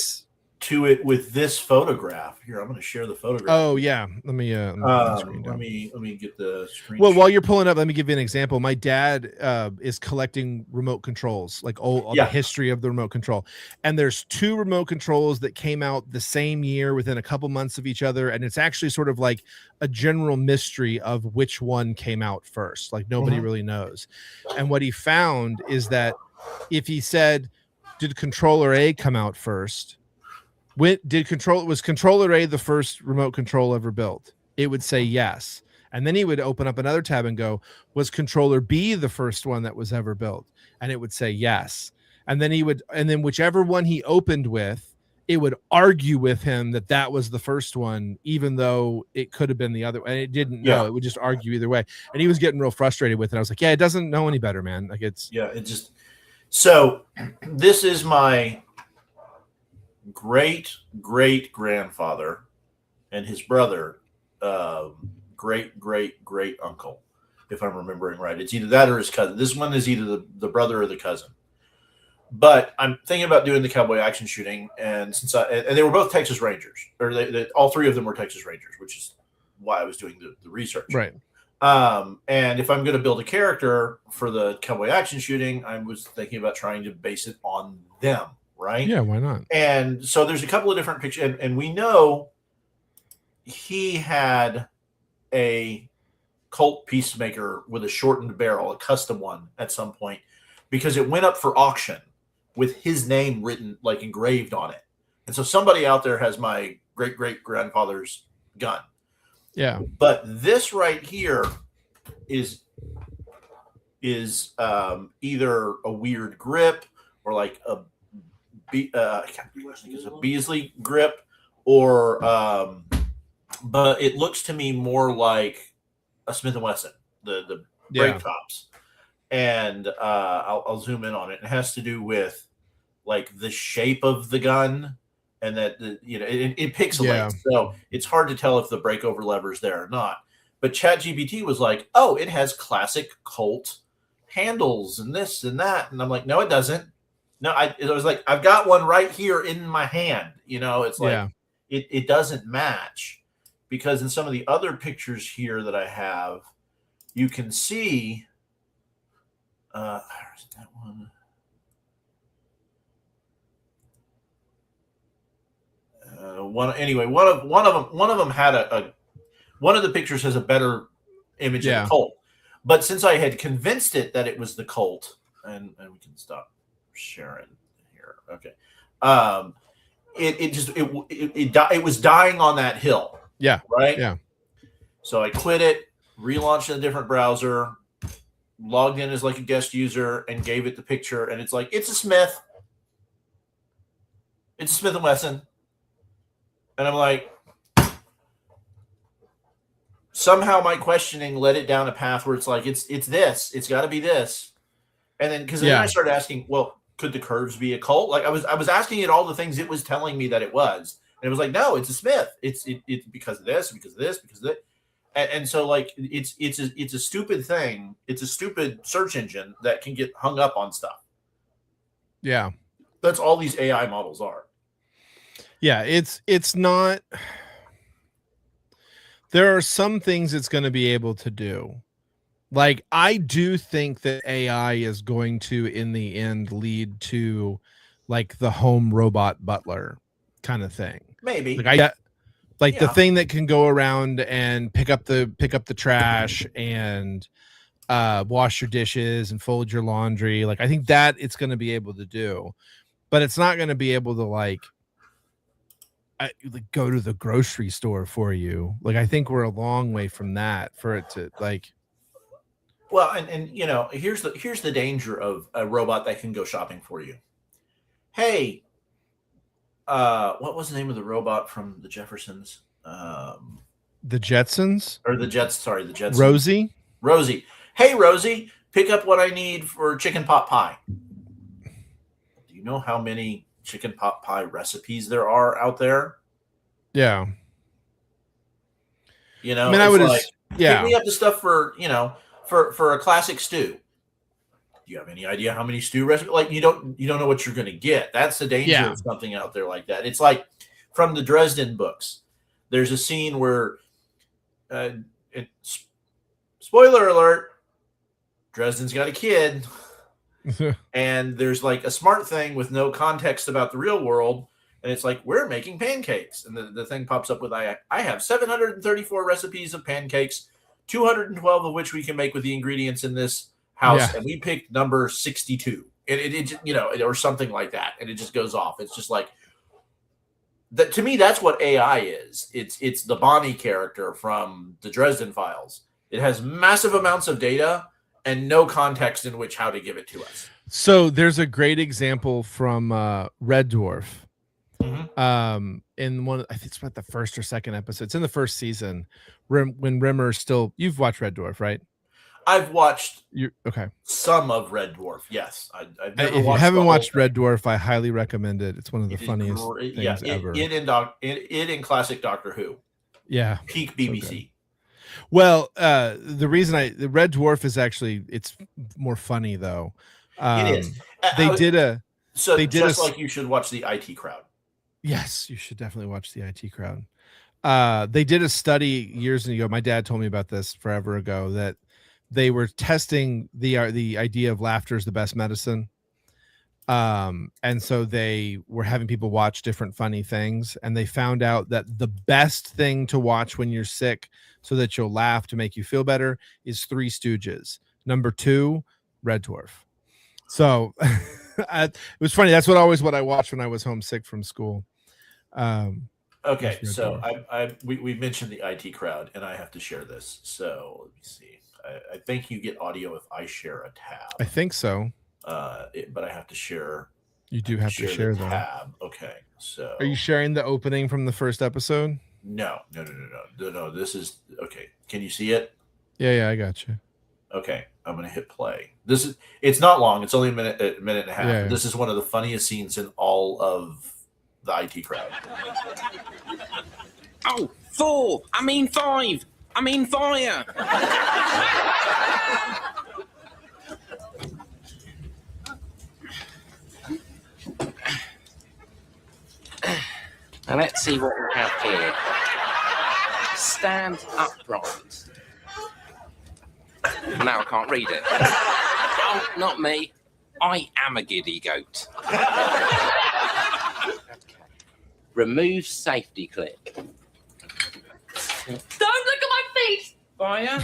to it with this photograph. Here, I'm going to share the photograph. Oh yeah, let me put the screen down. Let me get the screen. Well, while you're pulling up, let me give you an example. My dad is collecting remote controls, like the history of the remote control. And there's 2 remote controls that came out the same year within a couple months of each other. And it's actually sort of like a general mystery of which one came out first. Like nobody really knows. And what he found is that if he said, did controller A come out first? Was controller A the first remote control ever built? It would say yes. And then he would open up another tab and go, was controller B the first one that was ever built? And it would say yes. And then whichever one he opened with, it would argue with him that was the first one, even though it could have been the other. And it didn't know. It would just argue either way. And he was getting real frustrated with it. I was like, yeah, it doesn't know any better, man. Like so this is my great grandfather and his brother, great uncle, if I'm remembering right. It's either that or his cousin. This one is either the brother or the cousin. But I'm thinking about doing the cowboy action shooting, and and they were both Texas Rangers, or all 3 of them were Texas Rangers, which is why I was doing the research. Right. And if I'm going to build a character for the cowboy action shooting, I was thinking about trying to base it on them. Right? Yeah, why not? And so there's a couple of different pictures, and we know he had a Colt Peacemaker with a shortened barrel, a custom one at some point, because it went up for auction with his name written, like engraved on it. And so somebody out there has my great grandfather's gun. Yeah. But this right here is either a weird grip or like a Beasley grip, or but it looks to me more like a Smith & Wesson, the break tops. And I'll zoom in on it. It has to do with like the shape of the gun, and that it pixelates, so it's hard to tell if the breakover lever is there or not. But ChatGPT was like, oh, it has classic Colt handles and this and that, and I'm like, no, it doesn't. No, it was like, I've got one right here in my hand. It's like it doesn't match, because in some of the other pictures here that I have, you can see where's that one? One of them had one of the pictures has a better image of the Colt. But since I had convinced it that it was the Colt, and we can stop sharing here. Okay. It was dying on that hill. Yeah. Right. Yeah. So I quit it, relaunched in a different browser, logged in as like a guest user, and gave it the picture. And it's like, it's a Smith. It's a Smith & Wesson. And I'm like, somehow my questioning led it down a path where it's like, it's this. It's got to be this. And then, because then I started asking, well, could the curves be a Colt? Like I was asking it all the things it was telling me that it was. And it was like, no, it's a Smith. It's because of this, because of this, because of that. And so like it's a stupid thing. It's a stupid search engine that can get hung up on stuff. Yeah. That's all these AI models are. Yeah, it's not. There are some things it's going to be able to do. Like, I do think that AI is going to, in the end, lead to like the home robot butler kind of thing. Maybe. Like the thing that can go around and pick up the trash and wash your dishes and fold your laundry. Like, I think that it's going to be able to do, but it's not going to be able to like go to the grocery store for you. Like, I think we're a long way from that for it to like. Well, and here's the danger of a robot that can go shopping for you. Hey, what was the name of the robot from the Jeffersons? The Jetsons? Or the Jets, sorry, the Jetsons. Rosie. Hey, Rosie, pick up what I need for chicken pot pie. Do you know how many chicken pot pie recipes there are out there? Yeah. I mean, I would pick me up the stuff for, for a classic stew. do you have any idea how many stew recipes? Like you don't know what you're going to get. That's the danger Yeah. of something out there like that. It's like from the Dresden books. There's a scene where, spoiler alert, Dresden's got a kid, and there's like a smart thing with no context about the real world, and it's like, we're making pancakes, and the thing pops up with, I have 734 recipes of pancakes, 212 of which we can make with the ingredients in this house, Yeah. and we picked number 62, and it or something like that, and it just goes off. It's just like that. To me, that's what AI is. It's the Bonnie character from the Dresden Files. It has massive amounts of data and no context in which how to give it to us. So there's a great example from Red Dwarf. In one, I think it's about the first or second episode. It's in the first season when Rimmer's still. You've watched Red Dwarf, right? I've watched Okay. some of Red Dwarf. Yes, I've never If you watched haven't the watched whole Red Dwarf, I highly recommend it. It's one of the thing. It is funniest great. things ever. It in classic Doctor Who, Yeah. peak BBC. Well, the reason the Red Dwarf is actually it's more funny though. It is. They did a So they did just a- like you should watch the IT Crowd. Yes, you should definitely watch the IT Crowd. They did a study years ago. My dad told me about this forever ago that they were testing the idea of laughter is the best medicine. And so they were having people watch different funny things, and they found out that the best thing to watch when you're sick so that you'll laugh to make you feel better is Three Stooges. Number 2, Red Dwarf. So it was funny. That's what I watched when I was homesick from school. Okay, Red so Dwarf. we mentioned the IT Crowd, and I have to share this. So let me see. I think you get audio if I share a tab. I think so. But I have to share. You do have to share the them. tab. Okay, so Are you sharing the opening from the first episode? No. This is okay. Can you see it? Yeah, I got you. Okay, I'm gonna hit play. It's not long. It's only a minute and a half. Yeah. This is one of the funniest scenes in all of the IT Crowd. Oh, 4. I mean 5. I mean fire. Now let's see what we have here. Stand upright. Now I can't read it. Oh, not me. I am a giddy goat. Okay. Remove safety clip. Don't look at my face! Fire?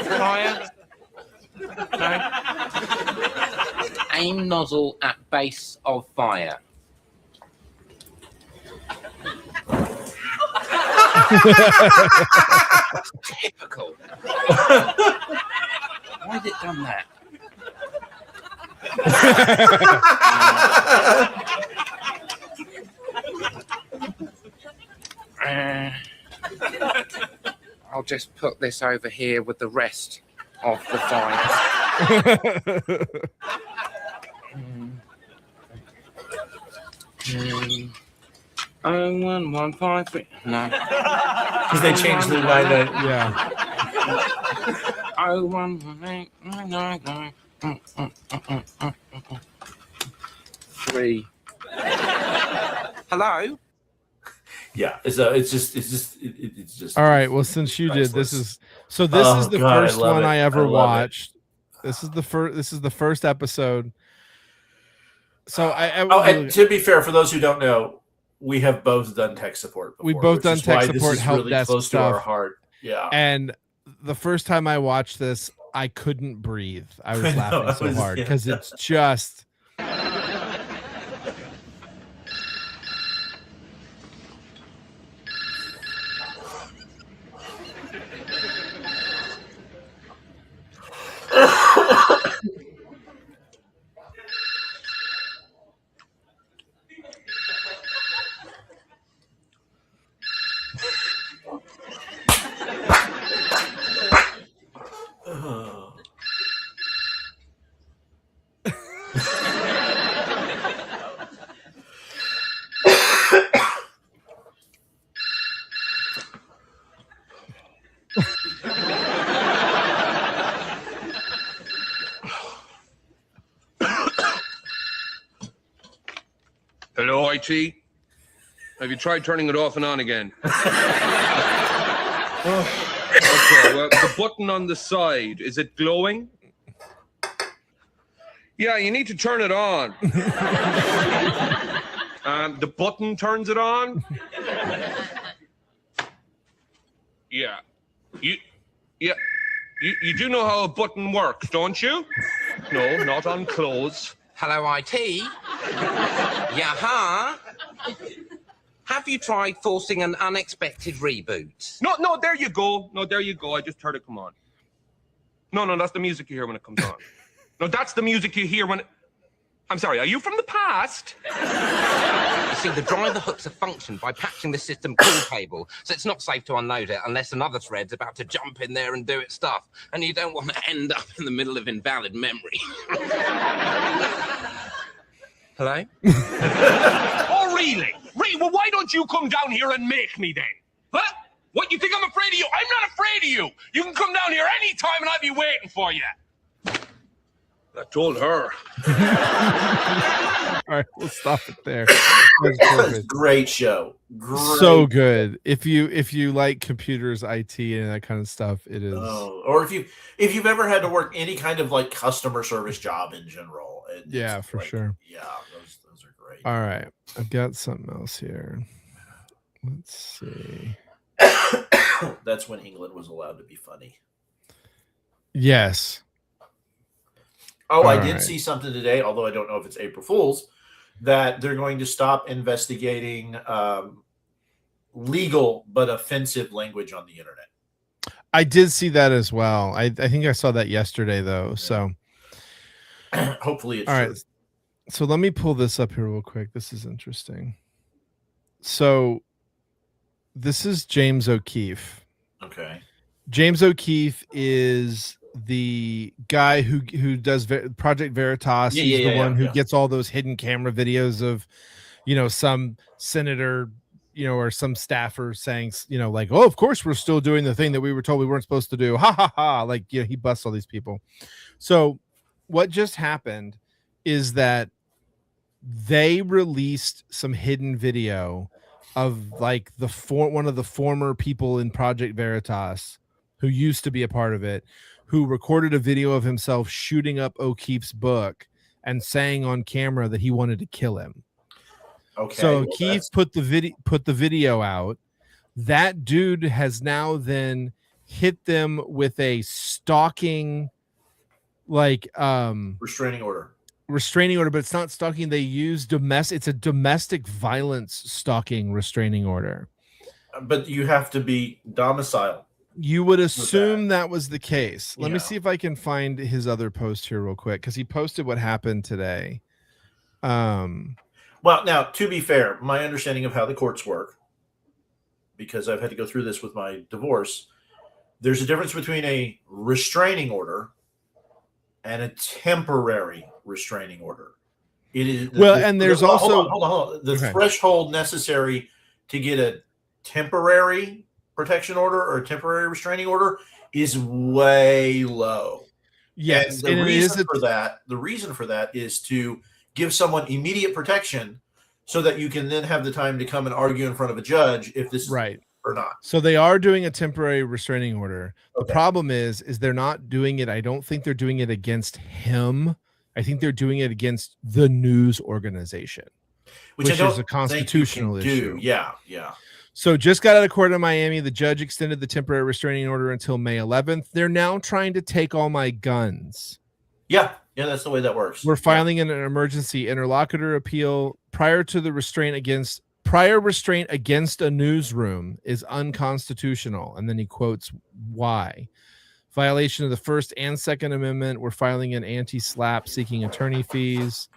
Fire? No. Aim nozzle at base of fire. Typical. Why has it done that? I'll just put this over here with the rest of the fire. 01153. No. Because they changed the line. Yeah. 3. Hello? Yeah, it's just. All right. Well, since you did, this Priceless. is this Oh, is the God, I first love one it. I ever I love it. watched. This is the first episode. So Oh, and to be fair, for those who don't know, we have both done tech support. Before, We've both which done is tech why this support, is help really desk close to our stuff. heart. Yeah, and the first time I watched this, I couldn't breathe. I was I know, laughing I so was- hard yeah. because it's just. IT? Have you tried turning it off and on again? Okay, well, the button on the side, is it glowing? Yeah, you need to turn it on. The button turns it on? Yeah. You do know how a button works, don't you? No, not on clothes. Hello, IT? Yeah, huh? Have you tried forcing an unexpected reboot? No, there you go. No, there you go. I just heard it come on. No, that's the music you hear when it comes on. No, that's the music you hear when it... I'm sorry, are you from the past? You see, the driver hooks a function by patching the system call cable, so it's not safe to unload it unless another thread's about to jump in there and do its stuff, and you don't want to end up in the middle of invalid memory. Hello? Oh, really? Really? Well, why don't you come down here and make me then? Huh? What, you think I'm afraid of you? I'm not afraid of you. You can come down here anytime and I'll be waiting for you. I told her. All right, we'll stop it there. Great show. So good. If you like computers, IT, and that kind of stuff, it is. Or if you've ever had to work any kind of like customer service job in general. Yeah, for sure. Yeah, those are great. All right, I've got something else here. Let's see. That's when England was allowed to be funny. Yes. Oh, All I did right. see something today, although I don't know if it's April Fool's, that they're going to stop investigating legal but offensive language on the internet. I did see that as well. I think I saw that yesterday though. So hopefully it's all true. right. So let me pull this up here real quick. This is interesting. So this is James O'Keefe. Okay. James O'Keefe is the guy who does Project Veritas. He's the one who gets all those hidden camera videos of, some senator, or some staffer saying, like, oh, of course we're still doing the thing that we were told we weren't supposed to do. Ha ha ha. Like, he busts all these people. So what just happened is that they released some hidden video of like one of the former people in Project Veritas who used to be a part of it, who recorded a video of himself shooting up O'Keefe's book and saying on camera that he wanted to kill him. Okay. So O'Keefe put the video out. That dude has now then hit them with a stalking, like restraining order, but it's not stalking. They use it's a domestic violence stalking restraining order. But you have to be domiciled. You would assume that was the case. Let me see if I can find his other post here real quick, because he posted what happened today. Well, now, to be fair, my understanding of how the courts work, because I've had to go through this with my divorce, there's a difference between a restraining order and a temporary restraining order. It is and there's also hold on. The threshold necessary to get a temporary protection order or a temporary restraining order is way low. Yes, and the reason for that is to give someone immediate protection so that you can then have the time to come and argue in front of a judge if this is right or not. So they are doing a temporary restraining order. The problem is they're not doing it. I don't think they're doing it against him. I think they're doing it against the news organization, which is a constitutional issue. Yeah. So just got out of court in Miami. The judge extended the temporary restraining order until May 11th. They're now trying to take all my guns. Yeah, that's the way that works. We're filing an emergency interlocutor appeal. Prior restraint against a newsroom is unconstitutional. And then he quotes why. Violation of the First and Second Amendment. We're filing an anti-SLAPP seeking attorney fees.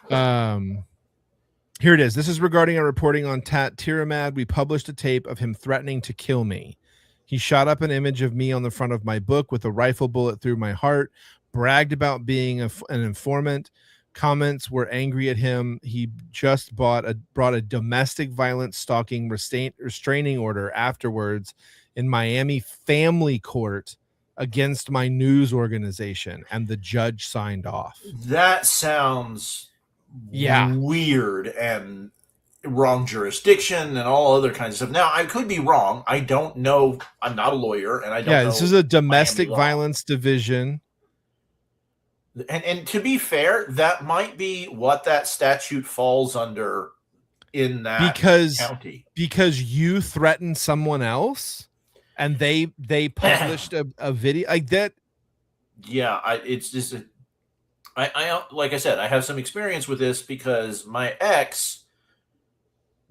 Here it is. This is regarding our reporting on Tat Tiramad. We published a tape of him threatening to kill me. He shot up an image of me on the front of my book with a rifle bullet through my heart, bragged about being an informant. Comments were angry at him. He just brought a domestic violence stalking restraining order afterwards in Miami family court against my news organization, and the judge signed off. That sounds weird and wrong jurisdiction and all other kinds of stuff. Now, I could be wrong. I don't know. I'm not a lawyer, and I don't know. This is a domestic Miami law. violence division. And to be fair, that might be what that statute falls under in that county. Because you threatened someone else and they published a video like that. Yeah, it's just I like I said, I have some experience with this because my ex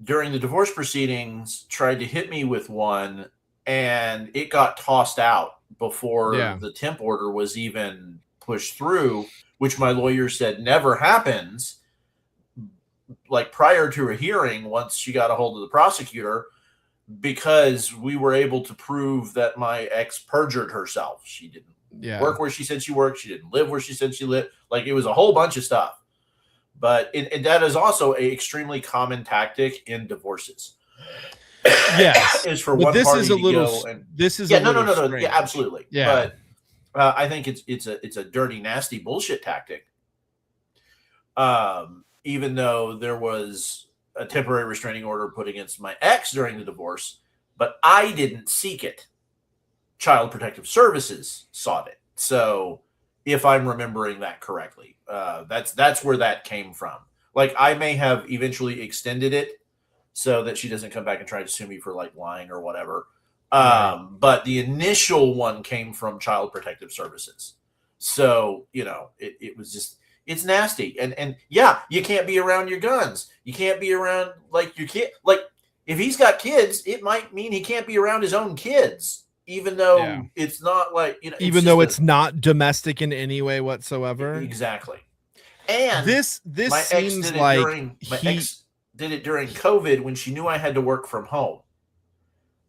during the divorce proceedings tried to hit me with one and it got tossed out before the temp order was even pushed through, which my lawyer said never happens. Like prior to a hearing, once she got a hold of the prosecutor, because we were able to prove that my ex perjured herself. She didn't work where she said she worked. She didn't live where she said she lived. Like it was a whole bunch of stuff. But that is also an extremely common tactic in divorces. Yes, is for one party to go and this is no. Yeah, absolutely. Yeah, but I think it's a dirty, nasty bullshit tactic. Even though there was a temporary restraining order put against my ex during the divorce, but I didn't seek it. Child Protective Services sought it. So if I'm remembering that correctly, that's where that came from. Like I may have eventually extended it so that she doesn't come back and try to sue me for like lying or whatever. But the initial one came from Child Protective Services. So, it was just, it's nasty. And yeah, you can't be around your guns. You can't be around like your kid. Like if he's got kids, it might mean he can't be around his own kids, even though it's not like, even though it's not domestic in any way whatsoever. Exactly. And this my seems ex did it during COVID when she knew I had to work from home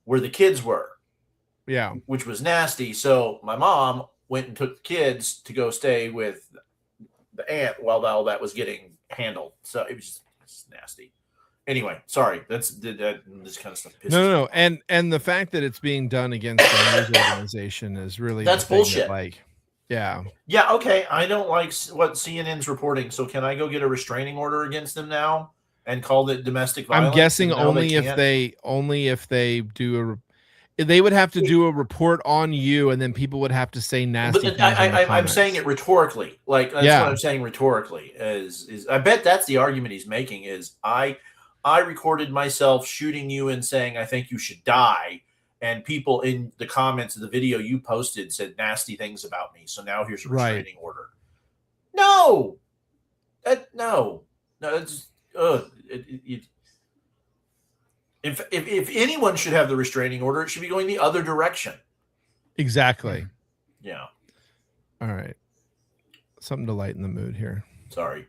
where the kids were. Yeah. Which was nasty. So my mom went and took the kids to go stay with the aunt while all that was getting handled. So it was just nasty. Anyway, sorry. This kind of stuff pisses me off. And the fact that it's being done against the news organization is really that's bullshit. Yeah. Okay. I don't like what CNN's reporting. So can I go get a restraining order against them now and call it domestic violence? I'm guessing only if they do they would have to do a report on you, and then people would have to say nasty things. I'm saying it rhetorically. Like that's what I'm saying rhetorically. Is I bet that's the argument he's making. Is I recorded myself shooting you and saying I think you should die, and people in the comments of the video you posted said nasty things about me. So now here's a restraining order. No, no. That's If anyone should have the restraining order, it should be going the other direction. Exactly. Yeah. All right. Something to lighten the mood here. Sorry.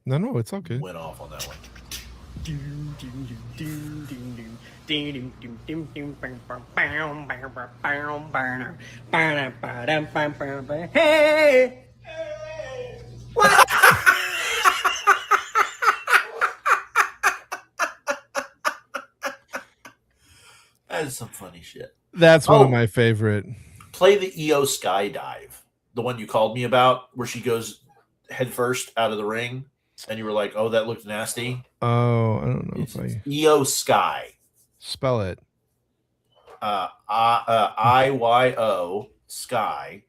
No, it's all good. Went off on that one. Hey! That is some funny shit. That's one of my favorite. Play the EO skydive, the one you called me about, where she goes head first out of the ring, and you were like, "Oh, that looked nasty." Oh, I don't know if EO Sky. Spell it. IYO Sky,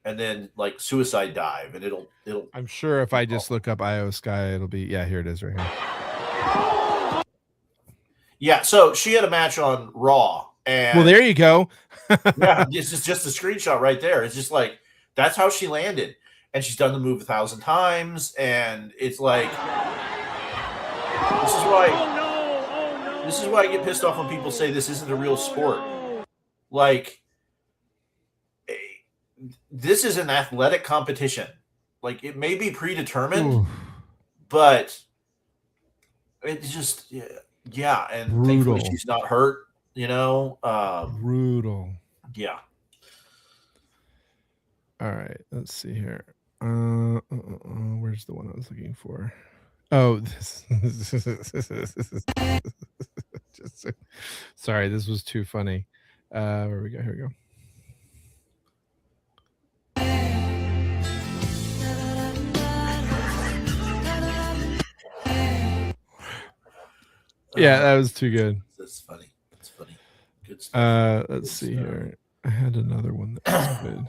and then like suicide dive, and it'll. I'm sure if I just look up IO Sky, it'll be here. It is right here. Yeah, so she had a match on Raw, and well, there you go. Yeah, it's just a screenshot right there. It's just like that's how she landed, and she's done the move 1,000 times, and it's like this is why. This is why I get pissed off when people say this isn't a real sport. Like, this is an athletic competition. Like, it may be predetermined, but it's just. Yeah, and brutal. Thankfully she's not hurt, brutal. Yeah. All right, let's see here. Where's the one I was looking for? Oh, this is just sorry, this was too funny. Where we go? Here we go. Yeah, that was too good. That's funny. That's funny. Good stuff. Let's see here. I had another one that was good.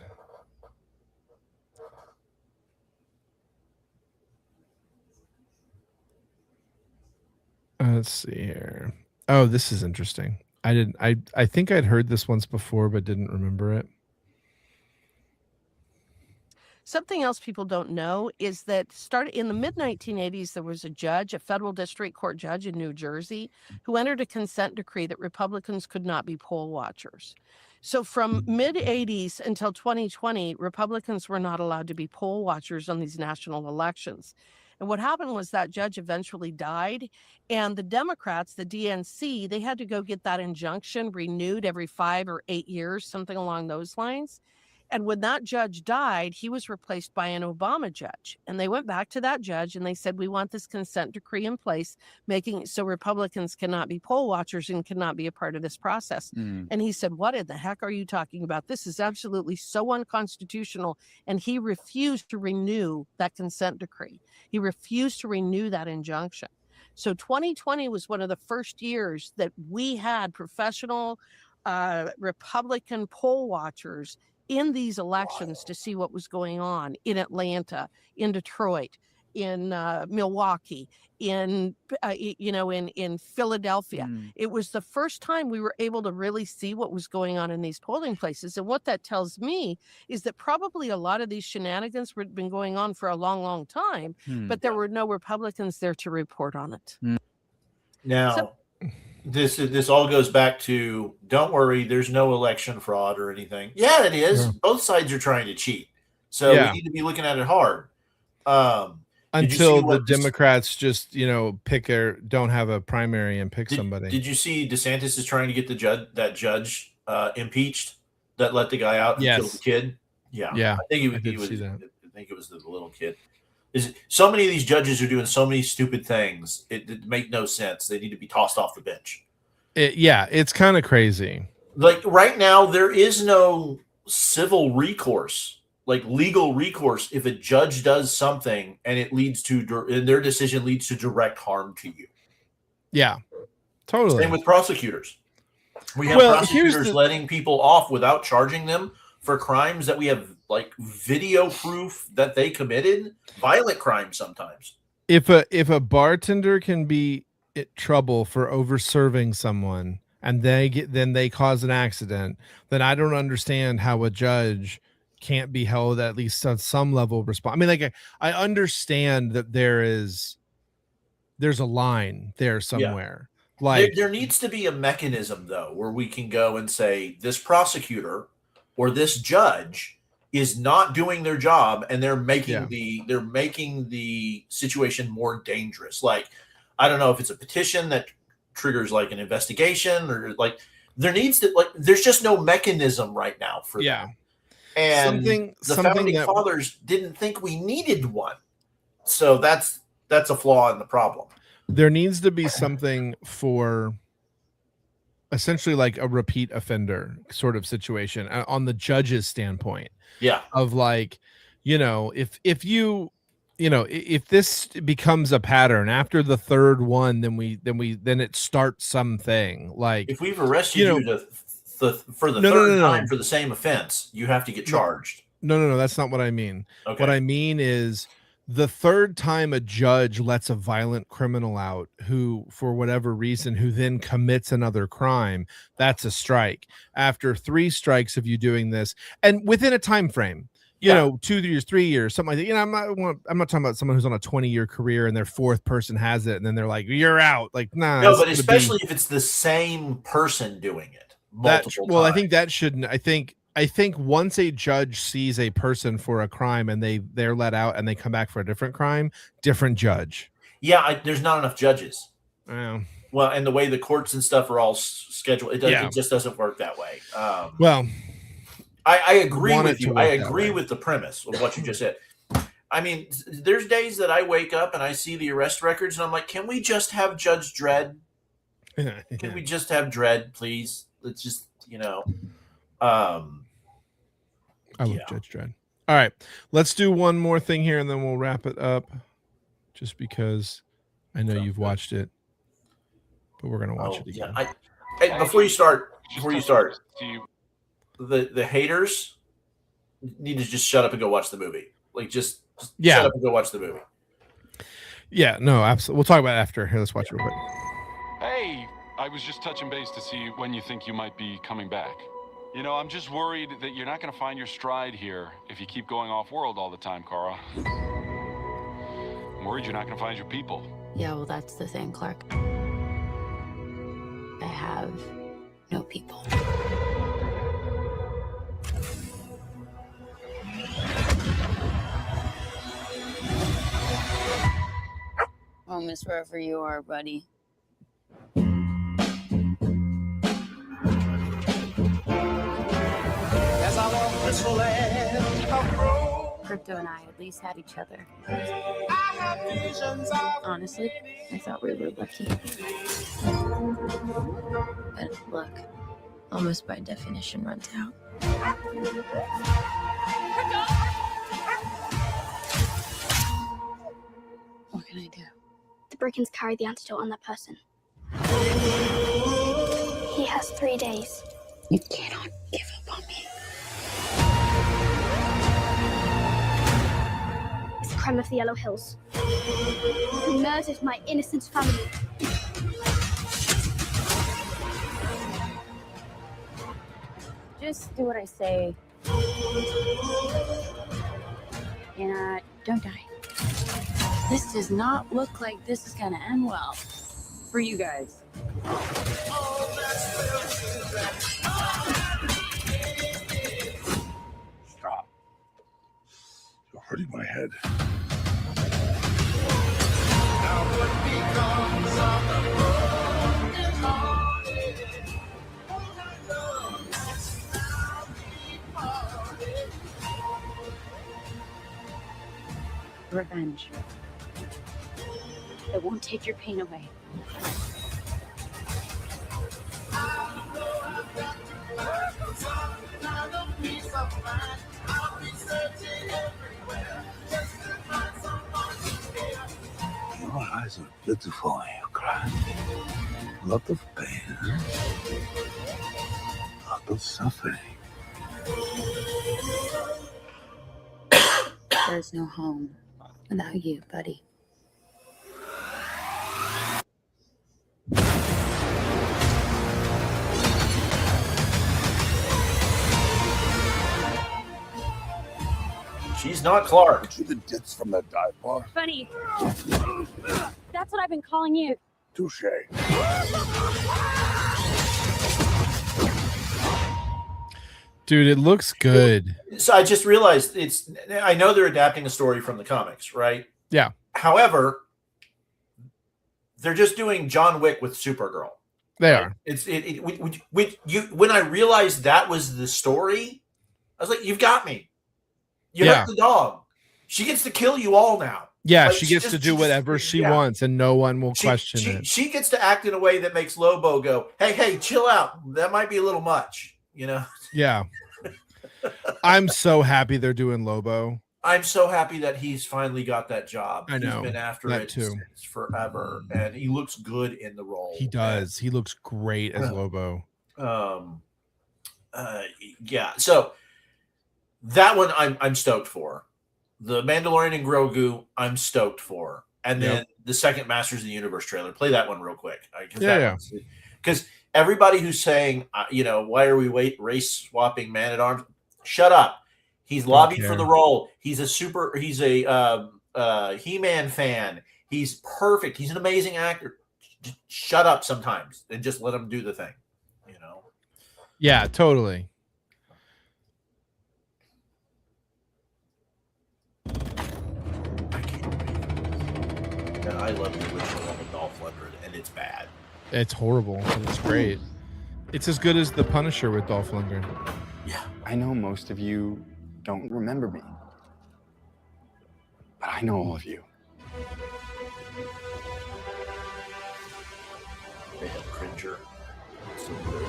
Let's see here. Oh, this is interesting. I think I'd heard this once before, but didn't remember it. Something else people don't know is that started in the mid 1980s, there was a judge, a federal district court judge in New Jersey, who entered a consent decree that Republicans could not be poll watchers. So from mid 80s until 2020, Republicans were not allowed to be poll watchers on these national elections. And what happened was that judge eventually died, and the Democrats, the DNC, they had to go get that injunction renewed every 5 or 8 years, something along those lines. And when that judge died, he was replaced by an Obama judge. And they went back to that judge and they said, we want this consent decree in place, making it so Republicans cannot be poll watchers and cannot be a part of this process. And he said, what in the heck are you talking about? This is absolutely so unconstitutional. And he refused to renew that consent decree. He refused to renew that injunction. So 2020 was one of the first years that we had professional Republican poll watchers in these elections to see what was going on in Atlanta, in Detroit, in Milwaukee, in Philadelphia. It was the first time we were able to really see what was going on in these polling places. And what that tells me is that probably a lot of these shenanigans had been going on for a long, long time, but there were no Republicans there to report on it. Now, this all goes back to, don't worry, there's no election fraud or anything. Yeah, it is. Yeah. Both sides are trying to cheat. So Yeah. we need to be looking at it hard. Until the Democrats just, don't have a primary and pick somebody. Did you see DeSantis is trying to get that judge impeached that let the guy out and killed the kid? Yeah. Yeah. I think I did see that. I think it was the little kid. So many of these judges are doing so many stupid things. It make no sense. They need to be tossed off the bench. It's kind of crazy. Like right now, there is no civil recourse, like legal recourse, if a judge does something and and their decision leads to direct harm to you. Yeah, totally. Same with prosecutors. We have prosecutors letting people off without charging them for crimes that we have like video proof that they committed, violent crimes sometimes. If a bartender can be in trouble for over serving someone and then they cause an accident, then I don't understand how a judge can't be held at least on some level of response. I mean, like I understand that there's a line there somewhere. Yeah. Like there needs to be a mechanism though where we can go and say this prosecutor or this judge is not doing their job and they're making the situation more dangerous. Like, I don't know if it's a petition that triggers like an investigation or like there's just no mechanism right now for that. And the founding fathers didn't think we needed one. So that's a flaw in the problem. There needs to be something for essentially like a repeat offender sort of situation on the judge's standpoint. Yeah. Of like, if this becomes a pattern after the third one, then it starts something like if we've arrested you for the third time for the same offense, you have to get charged. No, that's not what I mean. Okay. What I mean is the third time a judge lets a violent criminal out who, for whatever reason, who then commits another crime, that's a strike. After 3 strikes of you doing this, and within a time frame, 2 years, 3 years, something like that. I'm not talking about someone who's on a 20-year career and their 4th person has it, and then they're like, "You're out." Like, nah. No, but especially if it's the same person doing it multiple times. I think that shouldn't. I think once a judge sees a person for a crime and they're let out and they come back for a different crime, different judge. Yeah, there's not enough judges. Well, and the way the courts and stuff are all scheduled, it just doesn't work that way. I agree with you. I agree with the premise of what you just said. I mean, there's days that I wake up and I see the arrest records and I'm like, can we just have Judge Dredd? Can we just have Dredd, please? Let's just, I love Judge Dredd. All right, let's do one more thing here and then we'll wrap it up. Just because I know you've watched it. but we're gonna watch it Yeah. again. Hey, before you start, See you. the haters need to just shut up and go watch the movie. Like, just Yeah. shut up and go watch the movie. Yeah, no, absolutely. We'll talk about it after. Here, let's watch it real quick. Hey, I was just touching base to see when you think you might be coming back. You know, I'm just worried that you're not going to find your stride here if you keep going off-world all the time, Kara. I'm worried you're not going to find your people. Yeah, well, that's the thing, Clark. I have no people. Home is wherever you are, buddy. Crypto and I at least had each other. Honestly, I thought we were lucky. But look, almost by definition runs out. What can I do? The Brickens carry the antidote on that person. He has 3 days. You cannot give up on me. It's a crime of the Yellow Hills. He murdered my innocent family. Just do what I say. And don't die. This does not look like this is gonna end well for you guys. Stop. You're hurting my head. Revenge. It won't take your pain away. Your eyes are beautiful when you cry. A lot of pain, a lot of suffering. There's no home without you, buddy. She's not Clark. To the dits from that dive bar. Bunny. That's what I've been calling you. Touche. Dude, it looks good. So I just realized I know they're adapting a story from the comics, right? Yeah. However, they're just doing John Wick with Supergirl. They are. When I realized that was the story, I was like, "You've got me. You Yeah. hurt the dog. She gets to kill you all now. Yeah, Like, she gets to do whatever she wants, and no one will question it. She gets to act in a way that makes Lobo go, "Hey, chill out. That might be a little much." You know. Yeah. I'm so happy they're doing Lobo. I'm so happy that he's finally got that job. I know, He's been after that it too. since forever, and he looks good in the role. He does. He looks great as Lobo. Yeah. So that one I'm stoked for. The Mandalorian and Grogu, I'm stoked for. And then the second Masters of the Universe trailer. Play that one real quick. Because everybody who's saying, why are we race swapping Man at Arms? Shut up. He's lobbied for the role. He's a He-Man fan. He's perfect. He's an amazing actor. Just shut up sometimes and just let him do the thing. Yeah, totally. And I love the original one with Dolph Lundgren, and it's bad. It's horrible, but it's great. It's as good as The Punisher with Dolph Lundgren. Yeah. I know most of you don't remember me, but I know all of you. They have Cringer. So good.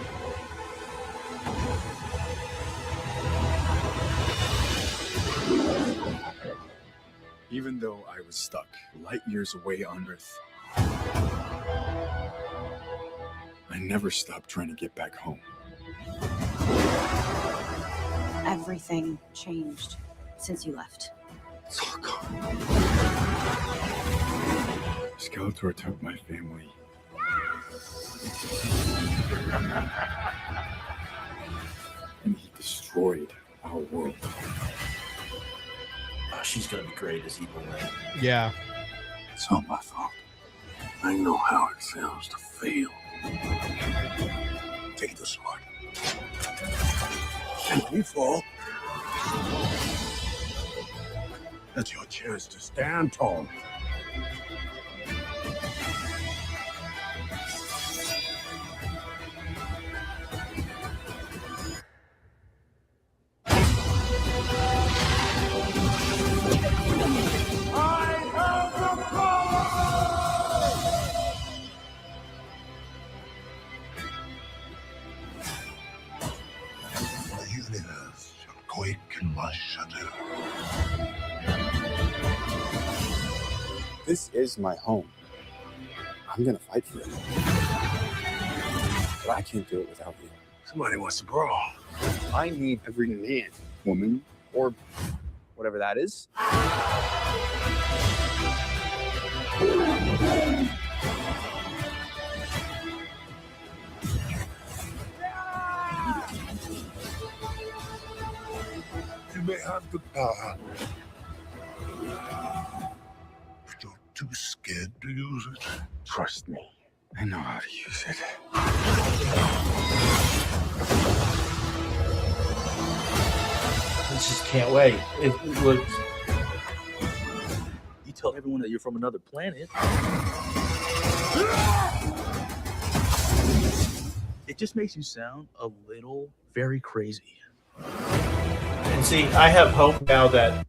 Even though I was stuck light years away on Earth, never stopped trying to get back home. Everything changed since you left. It's all gone. Skeletor took my family. And he destroyed our world. Oh, she's gonna be great as Evil Lynn. Yeah. It's all my fault. I know how it feels to fail. Take the sword. And when you fall, that's your chance to stand tall. The universe shall quake in my shadow. This is my home. I'm gonna fight for it. But I can't do it without you. Somebody wants to brawl. I need every man, woman, or whatever that is. You may have the power, but you're too scared to use it. Trust me, I know how to use it. I just can't wait. It looks. You tell everyone that you're from another planet. It just makes you sound a little very crazy. And see, I have hope now that,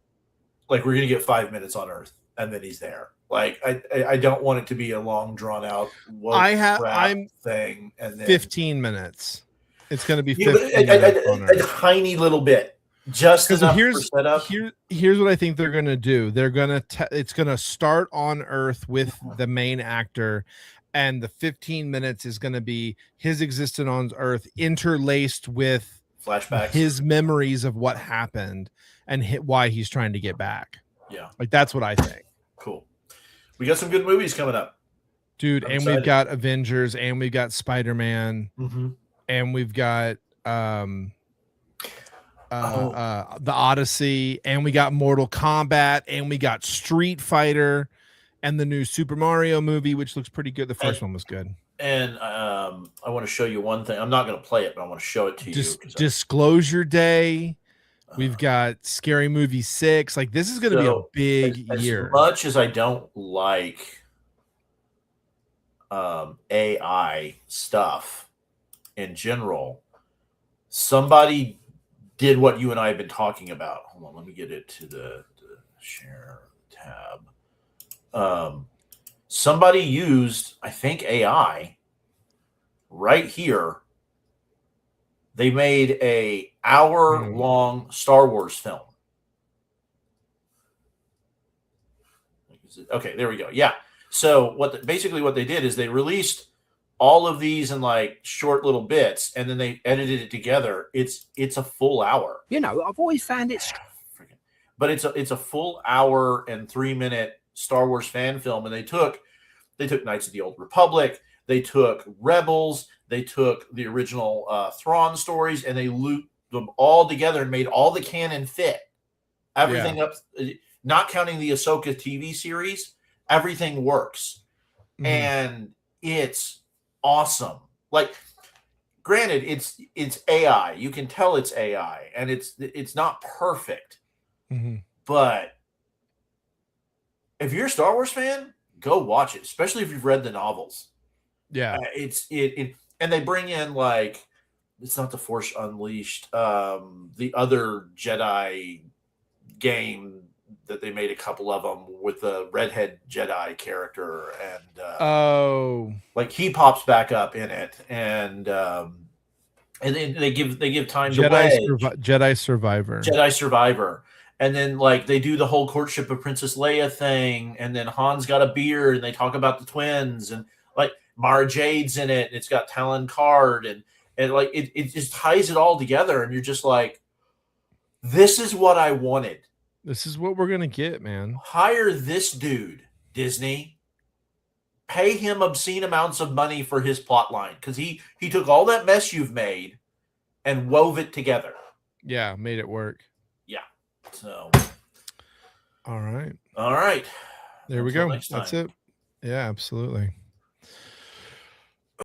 like, we're gonna get 5 minutes on Earth, and then he's there. Like, I don't want it to be a long, drawn out I'm thing. And then 15 minutes. It's going to be Yeah, 15 minutes on a Earth. tiny little bit, just enough for here's setup. Here's what I think they're gonna do. They're gonna it's gonna start on Earth with the main actor, and the 15 minutes is gonna be his existence on Earth interlaced with Flashbacks, his memories of what happened and why he's trying to get back. Yeah, like that's what I think. Cool. We got some good movies coming up, dude. I'm And excited. we've got Avengers, and we've got Spider-Man, and we've got the Odyssey, and we got Mortal Kombat, and we got Street Fighter, and the new Super Mario movie, which looks pretty good. The first one was good. And I want to show you one thing. I'm not going to play it, but I want to show it to you. 'cause Disclosure Day. We've got Scary Movie 6. Like, this is going to be a big year. As much as I don't like AI stuff in general, somebody did what you and I have been talking about. Hold on, let me get it to the share tab. Somebody used, I think, AI right here. They made a hour-long Star Wars film. Okay, there we go. Yeah. So basically what they did is they released all of these in like short little bits, and then they edited it together. It's a full hour. You know, I've always found it. But it's a full hour and 3-minute Star Wars fan film, and they took Knights of the Old Republic, they took Rebels, they took the original Thrawn stories, and they looped them all together and made all the canon fit. Everything up, not counting the Ahsoka TV series, everything works, and it's awesome. Like, granted, it's AI. You can tell it's AI, and it's not perfect. But if you're a Star Wars fan, go watch it, especially if you've read the novels. Yeah. And they bring in, like, it's not the Force Unleashed, the other Jedi game that they made a couple of them with the redhead Jedi character, and like he pops back up in it, and then they give time to Wedge. Jedi Survivor. And then, like, they do the whole courtship of Princess Leia thing, and then Han's got a beard, and they talk about the twins, and like Mara Jade's in it. And it's got Talon Card, and like it just ties it all together, and you're just like, this is what I wanted. This is what we're gonna get, man. Hire this dude, Disney. Pay him obscene amounts of money for his plot line, because he took all that mess you've made and wove it together. Yeah, made it work. Yeah. So. All right. All right. There we Until go. next That's time. it. Yeah, absolutely.